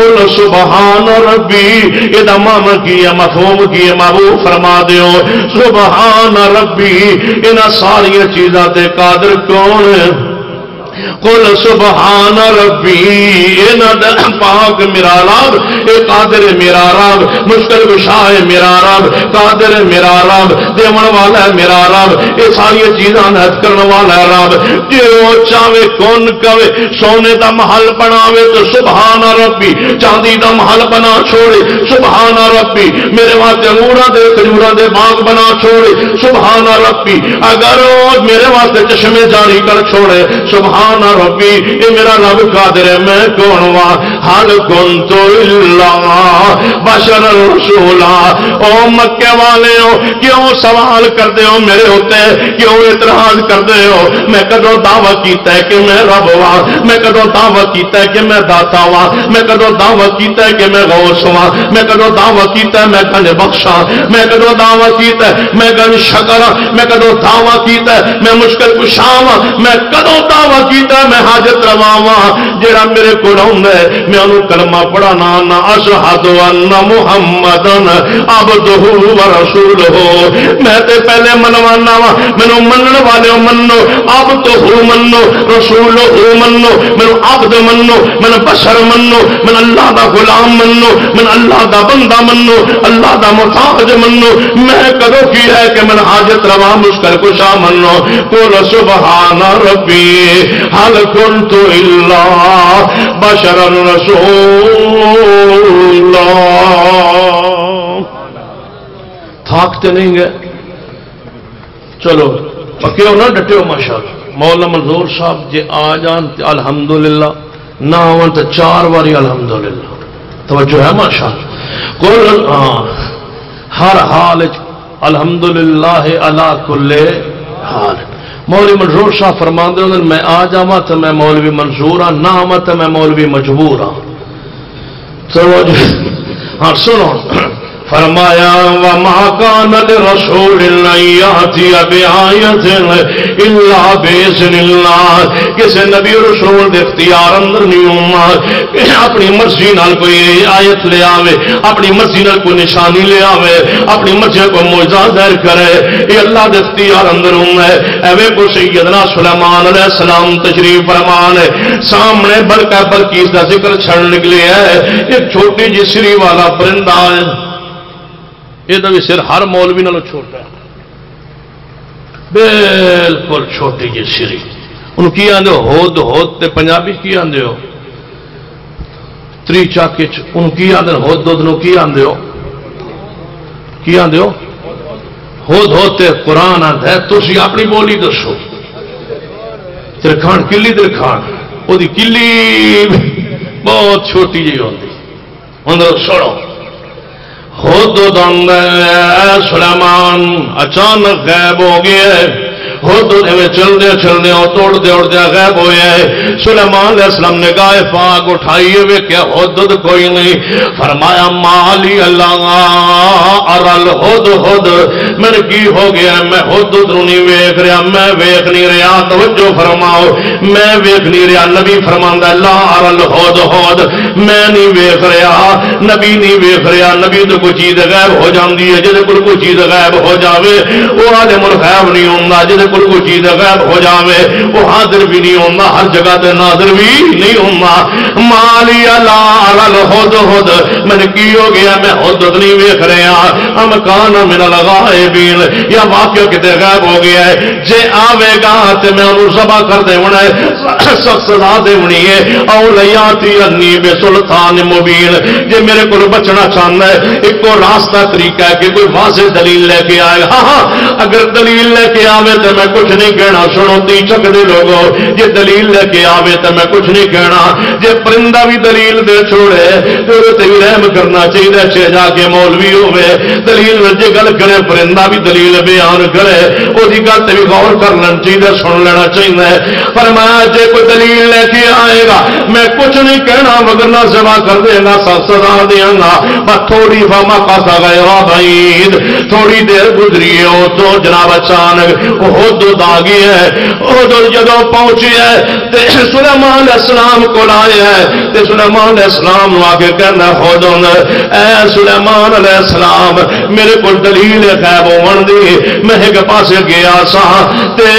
قل سبحان ربی یہ دمام کی ہے مفہوم کی ہے محبوب فرما دیو سبحان ربی انہاں ساری چیزاں تے قادر کون ہے قل سبحان ربی پاک میرا رب اے قادر میرا رب مشکل کشا ہے میرا رب قادر میرا رب دیون والا ہے میرا رب یہ ساری چیزاں نہت کرنے والا ہے رب جی وہ چاہے کون کہے سونے دا محل بناوے تو سبحان ربی چاندی دا محل بنا چھوڑے سبحان ربی میرے واسطے انگوراں دے کھجوراں دے باغ بنا چھوڑے سبحان ربی اگر وہ میرے واسطے چشمے جاری کر چھوڑے سبحان ربی یہ میرا رب قادر ہے میں کون وا حال کنت الا بشر رسولا او مکے والے ہو کیوں سوال کرتے ہو میرے ہوتے کیوں اعتراض کرتے ہو میں کدوں دعویٰ کیتا ہے کہ میں رب وا میں کدوں دعویٰ کیتا ہے کہ میں داتا وا میں کدوں دعویٰ کیتا ہے کہ میں غوث وا میں کدوں دعویٰ کیتا ہے میں گن بخشا میں کدوں دعویٰ کیتا ہے میں گن شکر میں کدوں دعویٰ کیتا ہے میں مشکل کشا وا میں کدوں دعویٰ کیتا میں حاجت رواں جڑا میرے کو آوندا ہے میں انہوں کلمہ پڑھانا نا اشہد ان محمدن عبدہ و رسولہ میں تے پہلے منوانا وا مینوں منن والے منو عبدہ منو رسولہ منو مینوں عبد منو من بشر منو من اللہ دا غلام منو من اللہ دا بندہ منو اللہ دا محتاج منو میں کدو کی ہے کہ من حاجت روا مشکل کشا منو قول سبحان ربی حل کنت الا بشرا رسولا تھاکتے نہیں گئے چلو پکے ہو نہ ڈٹے ہو ماشاءاللہ مولانا منظور صاحب جی آ جان الحمدللہ نہ ہوں تو 4 باری الحمدللہ توجہ ہے ماشاءاللہ ہر حال الحمدللہ علی کل حال مولوی منظور صاحب فرماندے ہیں میں آ جاواں تو میں مولوی منصور ہاں نہ آواں تو میں مولوی مجبور ہاں ہاں سنو فرمایا وما كان لرسول ان ياتي بآية الا باذن الله کسی نبی رسول دے اختیار اندر نہیں ہونا کہ اپنی مرضی نال کوئی آیت لے آوے اپنی مرضی نال کوئی نشانی لے آوے اپنی مرضی کو معجزہ ظاہر کرے یہ اللہ دے اختیار اندر ہونا ہے ایویں کو سیدنا سلیمان علیہ السلام تشریف فرمان ہے سامنے برکہ بلقیس دا ذکر چھڑ نکلے ہے ایک چھوٹی جی سری والا پرندہ ہے یہ بھی سر ہر مولوی نالوں چھوٹا ہے بالکل چھوٹی جی سری ان کی آدھے ہود ہود تے پنجابی کی آدھے ہو تری چاکی ان کی آدھے ہود ہود نو کی آدھے ہو کی آدھے ہو ہود ہود تے قرآن آدھے ہے تسی اپنی بولی دسو درخان کلی درخان وہ دی کلی بہت چھوٹی جی ہوتی اندر سڑو خود سلیمان اچانک غائب ہو گیا ہے خود چلدے چلدے توڑدے اڑدے غائب ہوئے سلیمان علیہ السلام نے گائے پاک اٹھائیے وے کیا حدود کوئی نہیں فرمایا مالی اللہ ارل حد حد میں کی ہو گیا میں حدود نہیں ویکھ رہا میں ویکھ نہیں رہا توجہ فرماؤ میں ویکھ نہیں رہا نبی فرماندا اللہ ارل حد حد میں نہیں ویکھ رہا نبی نہیں ویکھ رہا نبی تو کوئی چیز غائب ہو جاندی ہے جے کوئی چیز غائب ہو جاوے وہ عالم الغیب نہیں ہوندا جے کوئی چیز غائب ہو جاوے وہ حاضر بھی نہیں ہونا ہر جگہ تے ناظر بھی نہیں ہونا مالی اللہ الحد حد میں نے کی ہو گیا میں حدود نہیں ویکھ رہا ہم کان من الغائبین یا واقعہ کتے غائب ہو گیا ہے جے آوے گا تے میں انہوں ذبح کر دے ہونا ہے سخت سزا دے ہونی ہے او لیاتی انی بسلطان مبین جے میرے کو بچنا چاہنا ہے ایک کو راستہ طریقہ ہے کہ کوئی واضح دلیل لے کے آئے ہاں اگر دلیل لے کے آوے تو میں کچھ نہیں کہنا سنو تی چک دے لوگوں یہ دلیل لے کے آوے تو میں کچھ نہیں کہنا جے پرندہ بھی دلیل دے چھوڑے تو تے بھی رحم کرنا چاہیے چے جا کے مولوی ہوئے دلیل جے گل کرے پرندہ بھی دلیل بیان کرے وہ دی گل تے بھی غور کرنا چاہیے سن لینا چاہیے فرمایا جے کوئی دلیل لے کے آئے گا میں کچھ نہیں کہنا مگر نہ ذبح کر دے گا سزا دیا گا بس تھوڑی فما پاسا گیا بعید تھوڑی دیر گزری ہو تو جناب اچانک حدود آ گئی ہے حدود جدو پہنچی ہے سلیمان علیہ السلام کو آئے ہے سلیمان علیہ السلام آ کے کہنا حدود اے سلیمان علیہ السلام میرے کو دلیل غائب ہون دی میں ایک پاسے گیا سا تے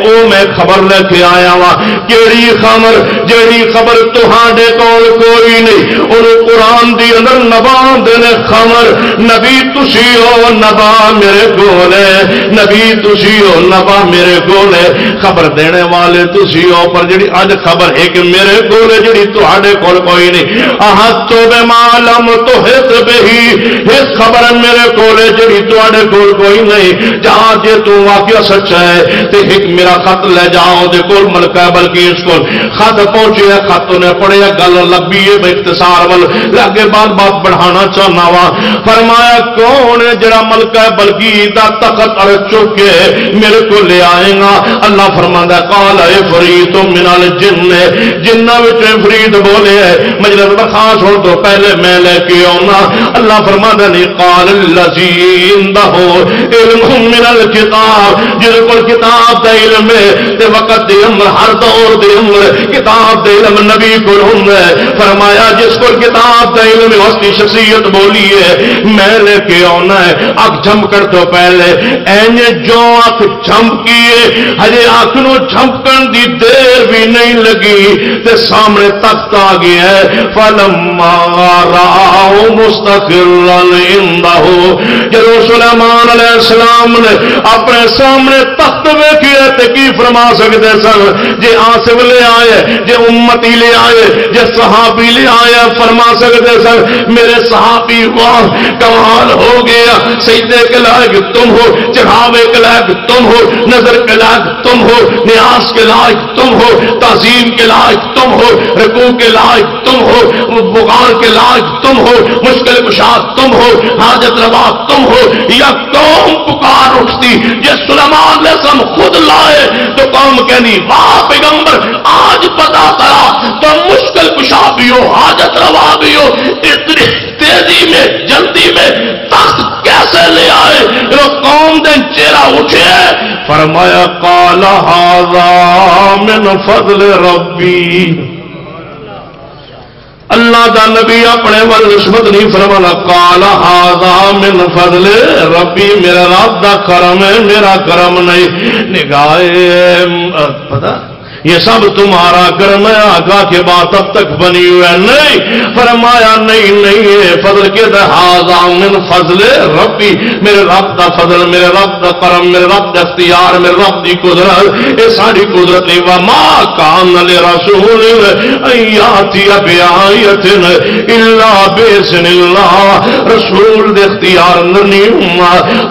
او میں خبر لے کے آیا وا کیڑی خبر جیڑی خبر تہاڈے کول کوئی نہیں اور قرآن دی اندر نبا دے خبر نبی تسی ہو نبا میرے کول ہے نبی تسی ہو نبا میرے کول ہے خبر دینے والے تسی ہو پر جڑی اج خبر ہے کہ میرے کول جڑی تہاڈے کول کوئی نہیں احط بما لم تحط به اس خبر میرے کول جڑی تہاڈے کول کوئی نہیں جہاں جے تو واقعہ سچا ہے تے ایک میرا خط لے جاؤ دے کول ملکہ بلقیس کول خط پہنچے خط نے پڑھیا گل لبی ہے باختصار ول لگے بات بڑھانا چاہنا وا فرمایا کون ہے جڑا ملکہ بلقیس دا تخت اڑ چکے میرے کو لے آئے گا؟ اللہ فرماندا قال عفریت من الجن، جنہ وچ عفریت بولے مجلس برخاست ہون تو پہلے میں لے کے آنا۔ اللہ فرماندا نہیں قال الذی عنده علم من الکتاب، جس کو کتاب دا علم ہے تے وقت دے اندر ہر دور دے اندر کتاب دے علم نبی کو ہوندا ہے۔ فرمایا جس کو کتاب دا علم ہے اس کی شخصیت بولی ہے میں لے کے آنا ہے۔ آنکھ جھمکن تو پہلے اینج جو آنکھ جھمکیے ہجے آنکھ نو جھمکن دی دیر بھی نہیں لگی تے سامنے تخت آ گیا ہے۔ فلما رآہ مستقرا عنده، جب سلیمان علیہ السلام نے اپنے سامنے تخت ویکھیا تے کی فرما سکتے سن؟ جے آصف لے آئے، جے امتی لے آئے، جے صحابی لے آئے فرما سکتے سن میرے صحابی واہ کمال ہو گیا، سجدے کے لائق تم ہو، چڑھاوے کے لائق تم ہو، نظر کے لائق تم ہو، نیاز کے لائق تم ہو، تعظیم کے لائق تم ہو، رکوع کے لائق تم ہو، بغار کے لائق تم ہو، مشکل کشا تم ہو، حاجت روا تم ہو۔ یا قوم پکار اٹھتی یہ سلیمان علیہ السلام خود لائے تو قوم کہنی واہ پیغمبر آج پتا کرا تو مشکل کشا بھی ہو، حاجت روا بھی ہو، اتنی تیزی میں جلدی میں تخت کیسے لے آئے؟ جو قوم دن چہرہ اٹھے فرمایا قال ھذا من فضل ربی، اللہ دا نبی اپنے ول نسبت نہیں فرمانا قال ھذا من فضل ربی، میرا رب دا کرم ہے میرا کرم نہیں۔ نگاہ پتہ یہ سب تمہارا کرم ہے، آقا کے بات اب تک بنی ہوئی ہے نہیں؟ فرمایا نہیں ہے فضل کے ھذا من فضل ربی، میرے رب دا فضل، میرے رب دا کرم، میرے رب دا اختیار، میرے رب دی قدرت، یہ ساری قدرت نہیں۔ وما کان لرسول ان یاتی بآیۃ الا باذن اللہ، رسول دے اختیار نہیں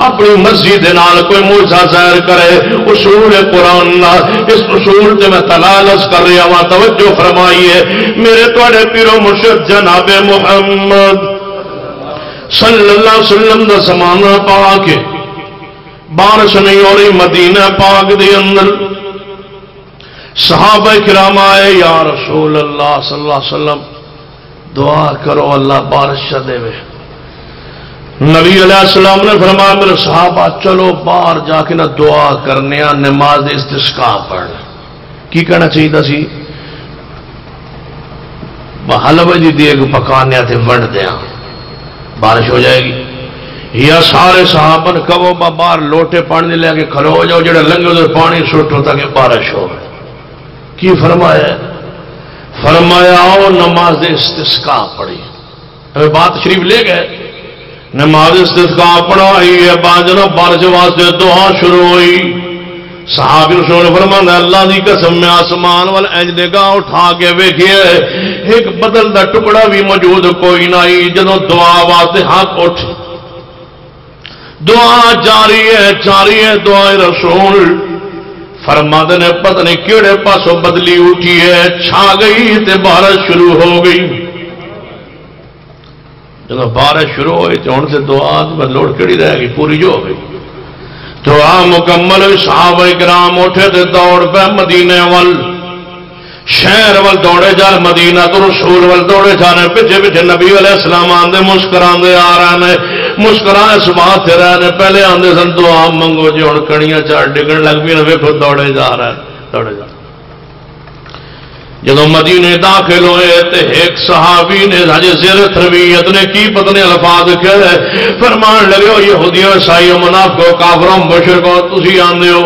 اپنی مرضی دے نال کوئی معجزہ ظاہر کرے، اصول قرآن اس اصول تے میں تلالس کر رہا ہوں، توجہ فرمائیے میرے توڑے پیرو مرشد جناب محمد صلی اللہ علیہ وسلم دا زمانہ پاک بارش نہیں ہو رہی مدینہ پاک دے اندر، صحابہ کرام آئے یا رسول اللہ صلی اللہ علیہ وسلم دعا کرو اللہ بارش دے وے۔ نبی علیہ السلام نے فرمایا میرے صحابہ چلو باہر جا کے نہ دعا کرنے نماز استسقاء پڑھنا۔ کی کہنا چاہیے سی؟ حلوے دی دیگ پکانے تے ونڈ دیا بارش ہو جائے گی۔ یا سارے صحابہ نے کہو باہر لوٹے پانی لے کے کھڑو ہو جاؤ، جڑے لنگے ادھر پانی سٹو تاکہ بارش ہو۔ کی فرمایا؟ فرمایا آؤ نماز استسقاء پڑھی۔ بات شریف لے گئے، نماز استسقاء پڑھائی ہے، باجنا بارش واسطے دعا شروع ہوئی۔ صحابی رسول فرمانا اللہ دی قسم میں آسمان وال انج نگاہ اٹھا کے ویکھیے ایک بدل دا ٹکڑا بھی موجود کوئی نہیں، جدوں دعا واسطے ہاتھ اٹھ دعا جاری ہے دعا رسول فرماتے نے پتہ نہیں کیڑے پاسوں بدلی اٹھی ہے، چھا گئی تے بارش شروع ہو گئی۔ جب بارش شروع ہوئی تو ہن سے دعا میں لوڑ کیڑی رہ گئی، پوری جو ہو گئی۔ دعا مکمل، صحابہ کرام اٹھے تے دوڑ پہ مدینے وال، شہر وال دوڑے جا، مدینہ تو رسول وال دوڑے جانے، پیچھے پیچھے نبی علیہ السلام آندے مسکراندے آ رہے ہیں، مسکرائے اس بات سے رہنے پہلے آندے سن دعا منگو جی ہن کڑیاں چار ڈگن لگ بھی نہ ویکھو دوڑے جا رہا ہے دوڑے جا۔ جدو مدینے داخل ہوئے تے ایک صحابی نے حجی زیر تربیت نے کی پتنے الفاظ کہے فرمان لگے ہو یہودیوں عیسائیوں منافقوں کافروں مشرکوں تسی آندے ہو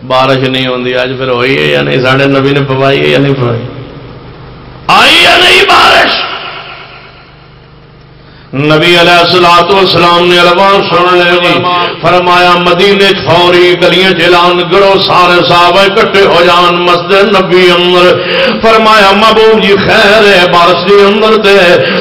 بارش نہیں ہوندی آج پھر ہوئی ہے یا نہیں، ساڑھے نبی نے پوائی ہے یا نہیں پوائی، آئی یا نہیں بارش؟ نبی علیہ السلام نے الفاظ سن لے فرمایا مدینے فوری گلیاں اعلان کرو سارے صحابہ اکٹھے ہو جان مسجد نبی اندر، فرمایا محبوب جی خیر ہے بارش دے اندر تے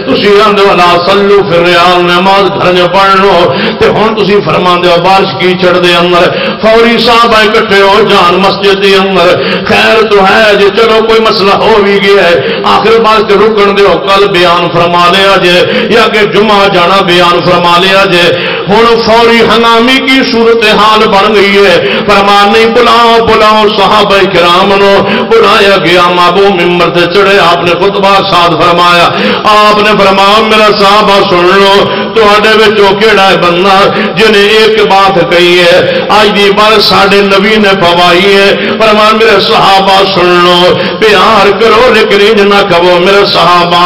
تسی آندے والا صلو فی الریال نماز گھر جو پڑھ لو تے ہن تسی فرماندے ہو بارش کی چڑھ دے اندر، فوری صحابہ اکٹھے ہو جان مسجد دے اندر، خیر تو ہے جی چلو کوئی مسئلہ ہو بھی گیا ہے آخر بات رکن دے ہو کل بیان فرما لیا جے یا کہ جمعہ جانا بیان فرما لیا جے، ہن فوری ہنگامی کی صورتحال بن گئی ہے. فرمان نہیں بلاؤ بلاؤ صحابہ کرام نو. بلایا گیا مابو ممبر سے چڑھے. آپ نے خطبہ ساتھ فرمایا. آپ نے فرمایا میرا صحابہ سن لو تواڈے وچوں کیڑا ہے بندہ جنہیں ایک بات کہی ہے اج دی بار ساڈے نبی نے پوائی ہے. فرمایا میرے صحابہ سن لو پیار کرو لیکن انج نہ کہو میرے صحابہ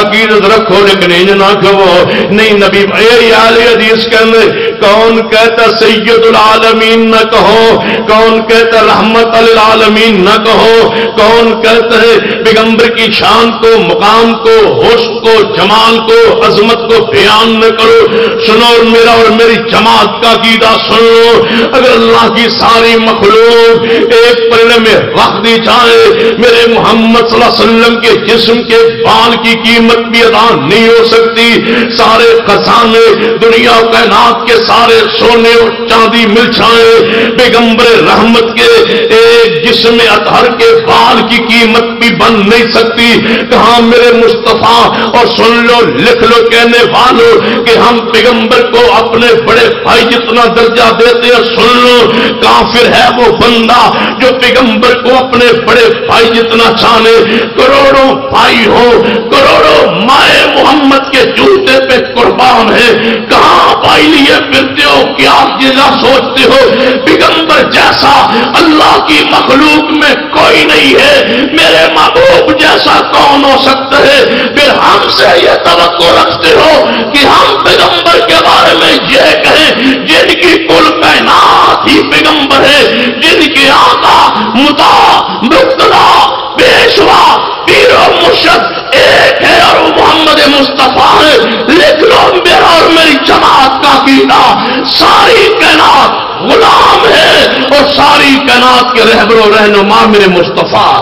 عقیدت رکھو لیکن انج نہ کہو نہیں نبی اہل حدیث کہندے کون کہتا سید العالمین نہ کہو, کون کہتا رحمت للعالمین نہ کہو, کون کہتا ہے پیغمبر کی شان کو مقام کو حسن کو جمال کو عظمت کو بیان نہ کرو. سنو میرا اور میری جماعت کا عقیدہ سن لو. اگر اللہ کی ساری مخلوق ایک پلڑے میں رکھ دی جائے میرے محمد صلی اللہ علیہ وسلم کے جسم کے بال کی قیمت بھی ادا نہیں ہو سکتی. سارے خزانے دنیا کائنات کے سارے سونے اور چاندی مل جائیں پیغمبر رحمت کے ایک جسم اطہر کے بال کی قیمت بھی بن نہیں سکتی. کہاں میرے مصطفیٰ اور سن لو لکھ لو کہنے والوں کہ ہم پیغمبر کو اپنے بڑے بھائی جتنا درجہ دیتے ہیں. سن لو کافر ہے وہ بندہ جو پیغمبر کو اپنے بڑے بھائی جتنا چاہے. کروڑوں بھائی ہو کروڑوں مائے محمد کے جوتے پہ قربان ہے. کہاں بھائی لیے پھرتے ہو کیا جیسا سوچتے ہو پیغمبر جیسا اللہ کی مخلوق میں کوئی نہیں ہے. میرے محبوب جیسا کون ہو سکتا ہے؟ پھر ہم سے یہ توقع رکھتے ہو کہ ہم پیغمبر کے بارے میں یہ کہیں جن کی کل کائنات ہی پیغمبر ہے, جن کے آقا مطاع مقتدا پیشوا پیر و مرشد ایک ہے اور وہ محمد مصطفیٰ ہے. لکھ لو میرا اور میری جماعت کا عقیدہ ساری کائنات غلام ہے اور ساری کائنات کے رہبر و رہنما میرے مصطفیٰ.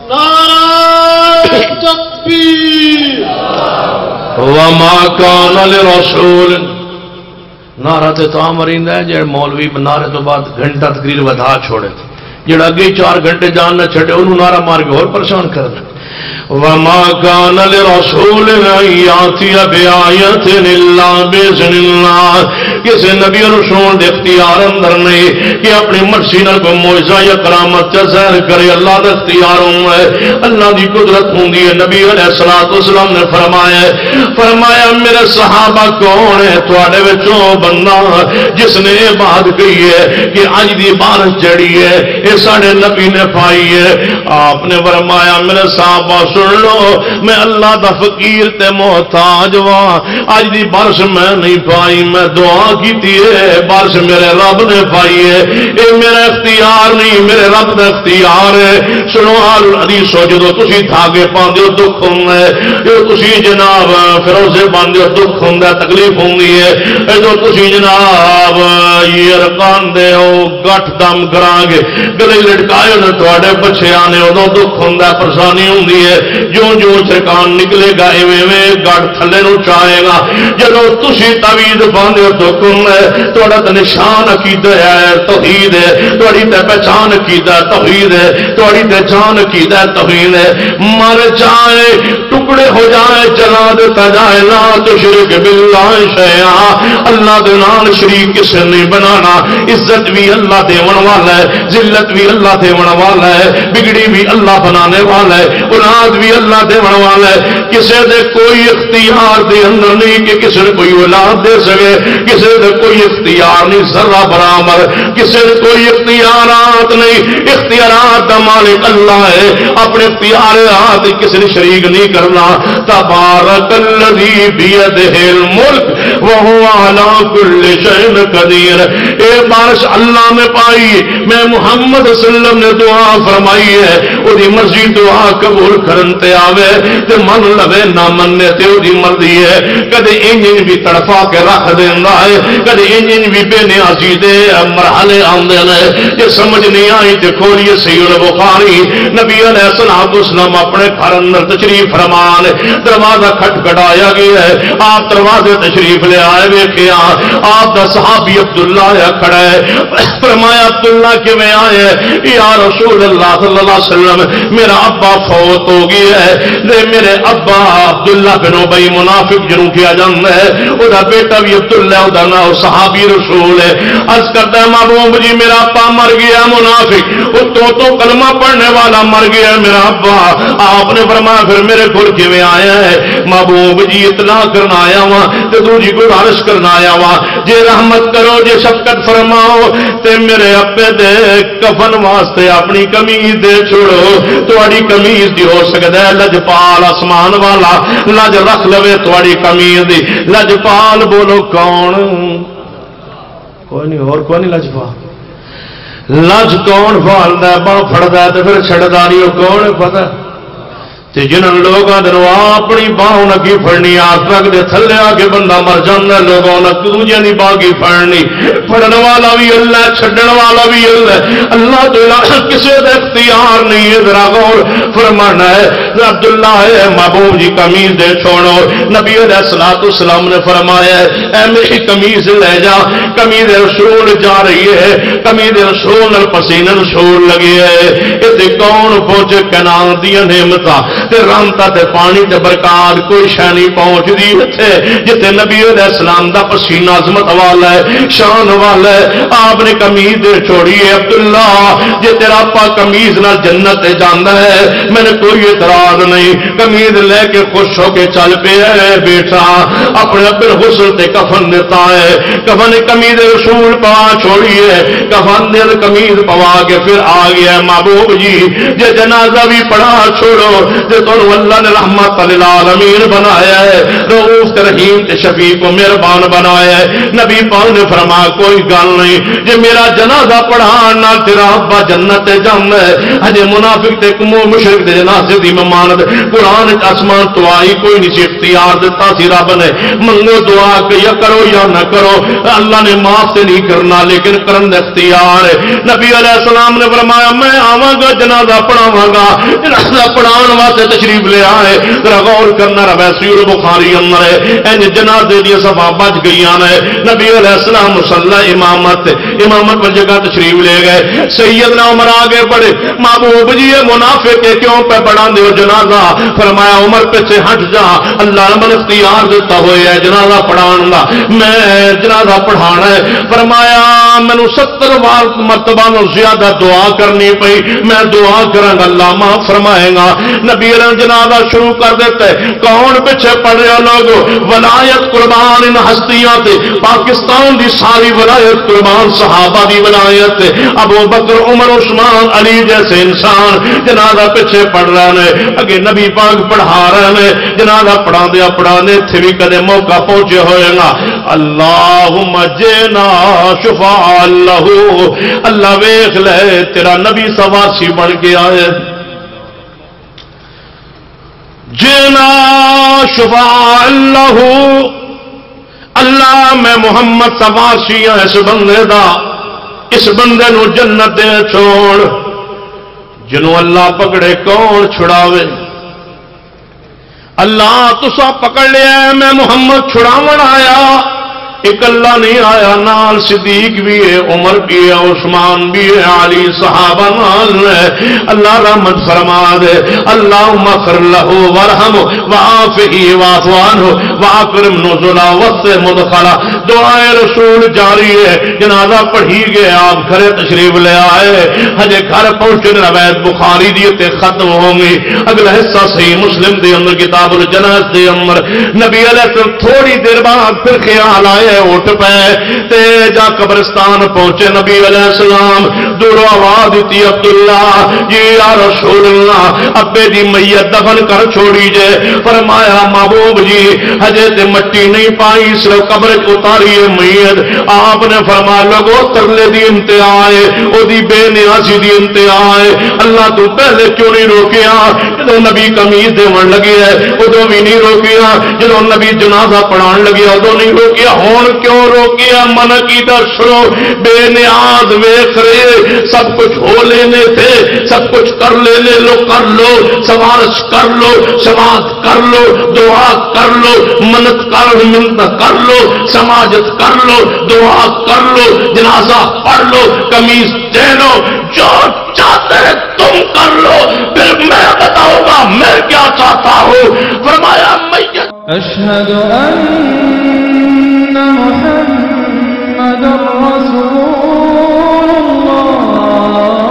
نعرہ تکبیر وما کان لرسول. نعرہ تے تو مریندا ہے جڑے مولوی نعرے تو بعد گھنٹہ تقریر ودا چھوڑے جڑا اگے 4 گھنٹے جان نہ چھڈے انہوں نعرہ مار کے اور پریشان کرنا. وما کان لرسول ان یاتی بآیۃ الا باذن اللہ. کسی نبی اور رسول دے اختیار اندر نہیں کہ اپنی مرضی نال کوئی معجزہ یا کرامت ظاہر کرے. اللہ دا اختیار ہے, اللہ دی قدرت ہوندی ہے. نبی علیہ الصلوۃ والسلام نے فرمایا میرے صحابہ کون ہے تواڈے وچوں بندہ جس نے یہ بات کہی ہے کہ اج دی بارش جڑی ہے یہ ساڈے نبی نے پائی ہے. آپ نے فرمایا میرے صحابہ سن لو میں اللہ دا فقیر تے محتاج ہاں. اج دی بارش میں نہیں پائی, میں دعا کیتی ہے بارش میرے رب نے پائی ہے. اے میرا اختیار نہیں میرے رب دا اختیار ہے. سنو آل حدیث ہو جدو تسی دھاگے پاندے ہو دکھ ہوندا ہے, جو تسی جناب فروزے باندھے ہو دکھ ہوندا ہے تکلیف ہوندی ہے, جو تسی جناب یہ رکان دے ہو گٹھ دم کراں گے گلے لٹکائے ہو تواڈے بچے آنے ادوں دکھ ہوندا ہے پریشانی ہوندی ہے. جو جو چرکان نکلے گا ایویں گڑ تھلے نو چاہے گا. جدو تسی تعویذ باندھے ہو تو کم ہے تہاڈا تے نشان عقیدہ ہے توحید ہے, تہاڈی تے پہچان عقیدہ توحید ہے, تہاڈی تے جان عقیدہ توحید ہے. مر جائے ٹکڑے ہو جائے جلا دیتا جائے لا تشرک باللہ شیئا. اللہ دے نال شریک کسے نہیں بنانا. عزت بھی اللہ دیون والا ہے, ذلت بھی اللہ دیون والا ہے, بگڑی بھی اللہ بنانے والا ہے, اولاد بھی اللہ دیون والا ہے. کسے دے کوئی اختیار دے اندر نہیں کہ کسے کوئی اولاد دے سکے, کسے دے کوئی اختیار نہیں ذرہ برابر, کسے دے کوئی اختیارات نہیں. اختیارات دا مالک اللہ ہے, اپنے اختیارات کسی نے شریک نہیں کرنا. تبارک الذی بیدہ الملک وہو علی کل شیء قدیر. اے بارش اللہ نے پائی, میں محمد صلی اللہ علیہ وسلم نے دعا فرمائی ہے, وہی مرضی دعا قبول کرن تے آوے تے من لوے نہ مننے تے وہی مرضی ہے. کدے انجن بھی تڑپا کے رکھ دیندا ہے, کدے انجن بھی بے نیازی دے مرحلے آندے نے. یہ سمجھ نہیں آئی تے کھولیے صحیح البخاری. نبی علیہ الصلوۃ والسلام اپنے گھر اندر تشریف فرمان, دروازہ کھٹکھٹایا گیا ہے, آپ دروازے تشریف لے آئے. ویکھیا آپ دا صحابی عبداللہ کھڑا ہے. فرمایا عبداللہ کیویں آئے؟ یا رسول اللہ صلی اللہ علیہ وسلم میرا ابا فوت فوت ہو گئی ہے لے میرے ابا عبداللہ بن ابی منافق جنوں کیا جاتا ہے وہ بیٹا بھی عبداللہ وہ نام صحابی رسول ہے عرض کرتا ہے محبوب جی میرا ابا مر گیا منافق وہ تو کلمہ پڑھنے والا مر گیا میرا ابا آپ نے فرمایا پھر میرے گھر کیویں آیا ہے محبوب جی اطلاع کرنا آیا ہوا تے دوجی گزارش کرنا آیا ہوا جے رحمت کرو جے شفقت فرماؤ تے میرے ابے دے کفن واسطے اپنی قمیض دے چھوڑو تواڈی قمیض دی ہو سکدا ہے لجپال آسمان والا لج رکھ لوے تواڈی قمیض دی لجپال بولو کون کوئی نہیں اور کوئی نہیں لجپال لج کون پالدا ہے باں پھڑدا ہے تے پھر چھڑدا نہیں کون پتہ جنہوں لوگوں نے اپنی باہوں نکی پھڑنی آج تک دے تھلے آ کے بندہ مر جانا لوگوں نے دوجے کی باہ کی پھڑنی پھڑن والا بھی اللہ چھڈن والا بھی اللہ اللہ تو علاوہ کسی کا اختیار نہیں ہے ذرا غور فرمانا ہے عبداللہ ہے محبوب جی قمیض دے چھوڑو نبی علیہ الصلوۃ والسلام نے فرمایا اے میری قمیض لے جا قمیض رسول جا رہی ہے قمیض رسول پسینہ رسول لگی ہے یہ کون پہنچے کنان دیا نعمتاں رامتا تے پانی تے برکات کوئی شہ نہیں پہنچتی اتنے جتنے نبی علیہ السلام دا پسینہ عظمت والا ہے شان والا ہے آپ نے قمیض دے چھوڑی ہے عبداللہ جے تیرا پا قمیض نال جنت جاندا ہے میں نے کوئی اعتراض نہیں قمیض لے کے خوش ہو کے چل پے ہے بیٹا اپنے ابے غسل تے کفن دیتا ہے کفن قمیض رسول پوا چھوڑی ہے کفن دے قمیض پوا کے پھر آ گیا محبوب جی جے جنازہ بھی پڑھا چھوڑو تو اللہ نے رحمت للعالمین بنایا ہے رؤوف رحیم تے شفیق و مہربان بنایا ہے نبی پاک نے فرمایا کوئی گل نہیں جے میرا جنازہ پڑھان نال تیرا ابا جنت تے جاندا ہے ہجے منافق تے مشرک دے جنازے دی ممانت قرآن وچ آسمان تو آئی کوئی نہیں اختیار دیتا سی رب نے منگو دعا کہ یا کرو یا نہ کرو اللہ نے معاف تے نہیں کرنا لیکن کرن دا اختیار ہے نبی علیہ السلام نے فرمایا میں آواں گا جنازہ پڑھاواں گا جنازہ پڑھان واسطے تشریف لے آئے ذرا غور کرنا روایت بخاری اندر ہے ان جنازے دی صفاں بچ گئیاں نے نبی علیہ السلام مصلی امامت پر جگہ تشریف لے گئے سیدنا عمر آگے بڑھے محبوب جی یہ منافق کے کیوں پہ بڑھا دے جنازہ فرمایا عمر پیچھے ہٹ جا اللہ نے من اختیار دیتا ہوئے ہے جنازہ پڑھان دا میں جنازہ پڑھانا ہے فرمایا مینوں 70 مرتبہ نو زیادہ دعا کرنی پئی میں دعا کراں گا اللہ معاف فرمائے گا نبی علیہ جنازہ شروع کر دیتے کون پیچھے پڑ رہے لوگ ولایت قربان ان ہستیاں تے پاکستان دی ساری ولایت قربان صحابہ دی ولایت ابو بکر عمر عثمان علی جیسے انسان جنازہ پیچھے پڑھ رہے ہیں اگے نبی پاک پڑھا رہے ہیں جنازہ پڑھا دے تھے بھی کدے موقع پہنچے ہوئے گا اللہم جینا شفاء اللہ اللہ ویکھ لے تیرا نبی سواسی بن کے آئے جینا شفاء اللہ اللہ میں محمد سواسی ہوں اس بندے دا اس بندے نو جنت دے چھوڑ جنوں اللہ پکڑے کون چھڑاوے اللہ تسا پکڑ لیا میں محمد چھڑاون آیا ایک اللہ نہیں آیا نال صدیق بھی ہے عمر بھی ہے عثمان بھی ہے علی صحابہ نال ہے اللہ رحمت فرما دے اللہم اغفر لہ ورحم وعافہ واعف عنہ واکرم نزلا وسع مدخلا دعائے رسول جاری ہے جنازہ پڑھی گئے آپ گھر تشریف لے آئے ہجے گھر پہنچے روایت بخاری دی تے ختم ہوں گی اگلا حصہ صحیح مسلم دے اندر کتاب الجنائز دے اندر نبی علیہ السلام تھوڑی دیر بعد پھر خیال آئے اٹھ پے تے جا قبرستان پہنچے نبی علیہ السلام دور آواز دیتی عبداللہ جی یا رسول اللہ ابے دی میت دفن کر چھوڑی جے فرمایا محبوب جی ہجے تے مٹی نہیں پائی صرف قبر اتاری ہے میت آپ نے فرمایا لگو ترلے دی انتہا ہے او دی بے نیازی دی انتہا ہے اللہ تو پہلے کیوں نہیں روکیا جدو نبی قمیض دیون لگی ہے ادو بھی نہیں روکیا جدو نبی جنازہ پڑھان لگیا ادو نہیں روکیا ہون کیوں روکیا من کی درسو بے نیاز ویکھ رہے سب کچھ ہو لینے تھے سب کچھ کر لینے لو کر لو سوارش کر لو سماعت کر لو دعا کر لو منت کر منت کر لو سماجت کر لو دعا کر لو جنازہ پڑھ لو قمیض دے لو جو چاہتے ہیں تم کر لو پھر میں بتا ہوگا میں کیا چاہتا ہوں؟ فرمایا میت اشہد ان محمد رسول اللہ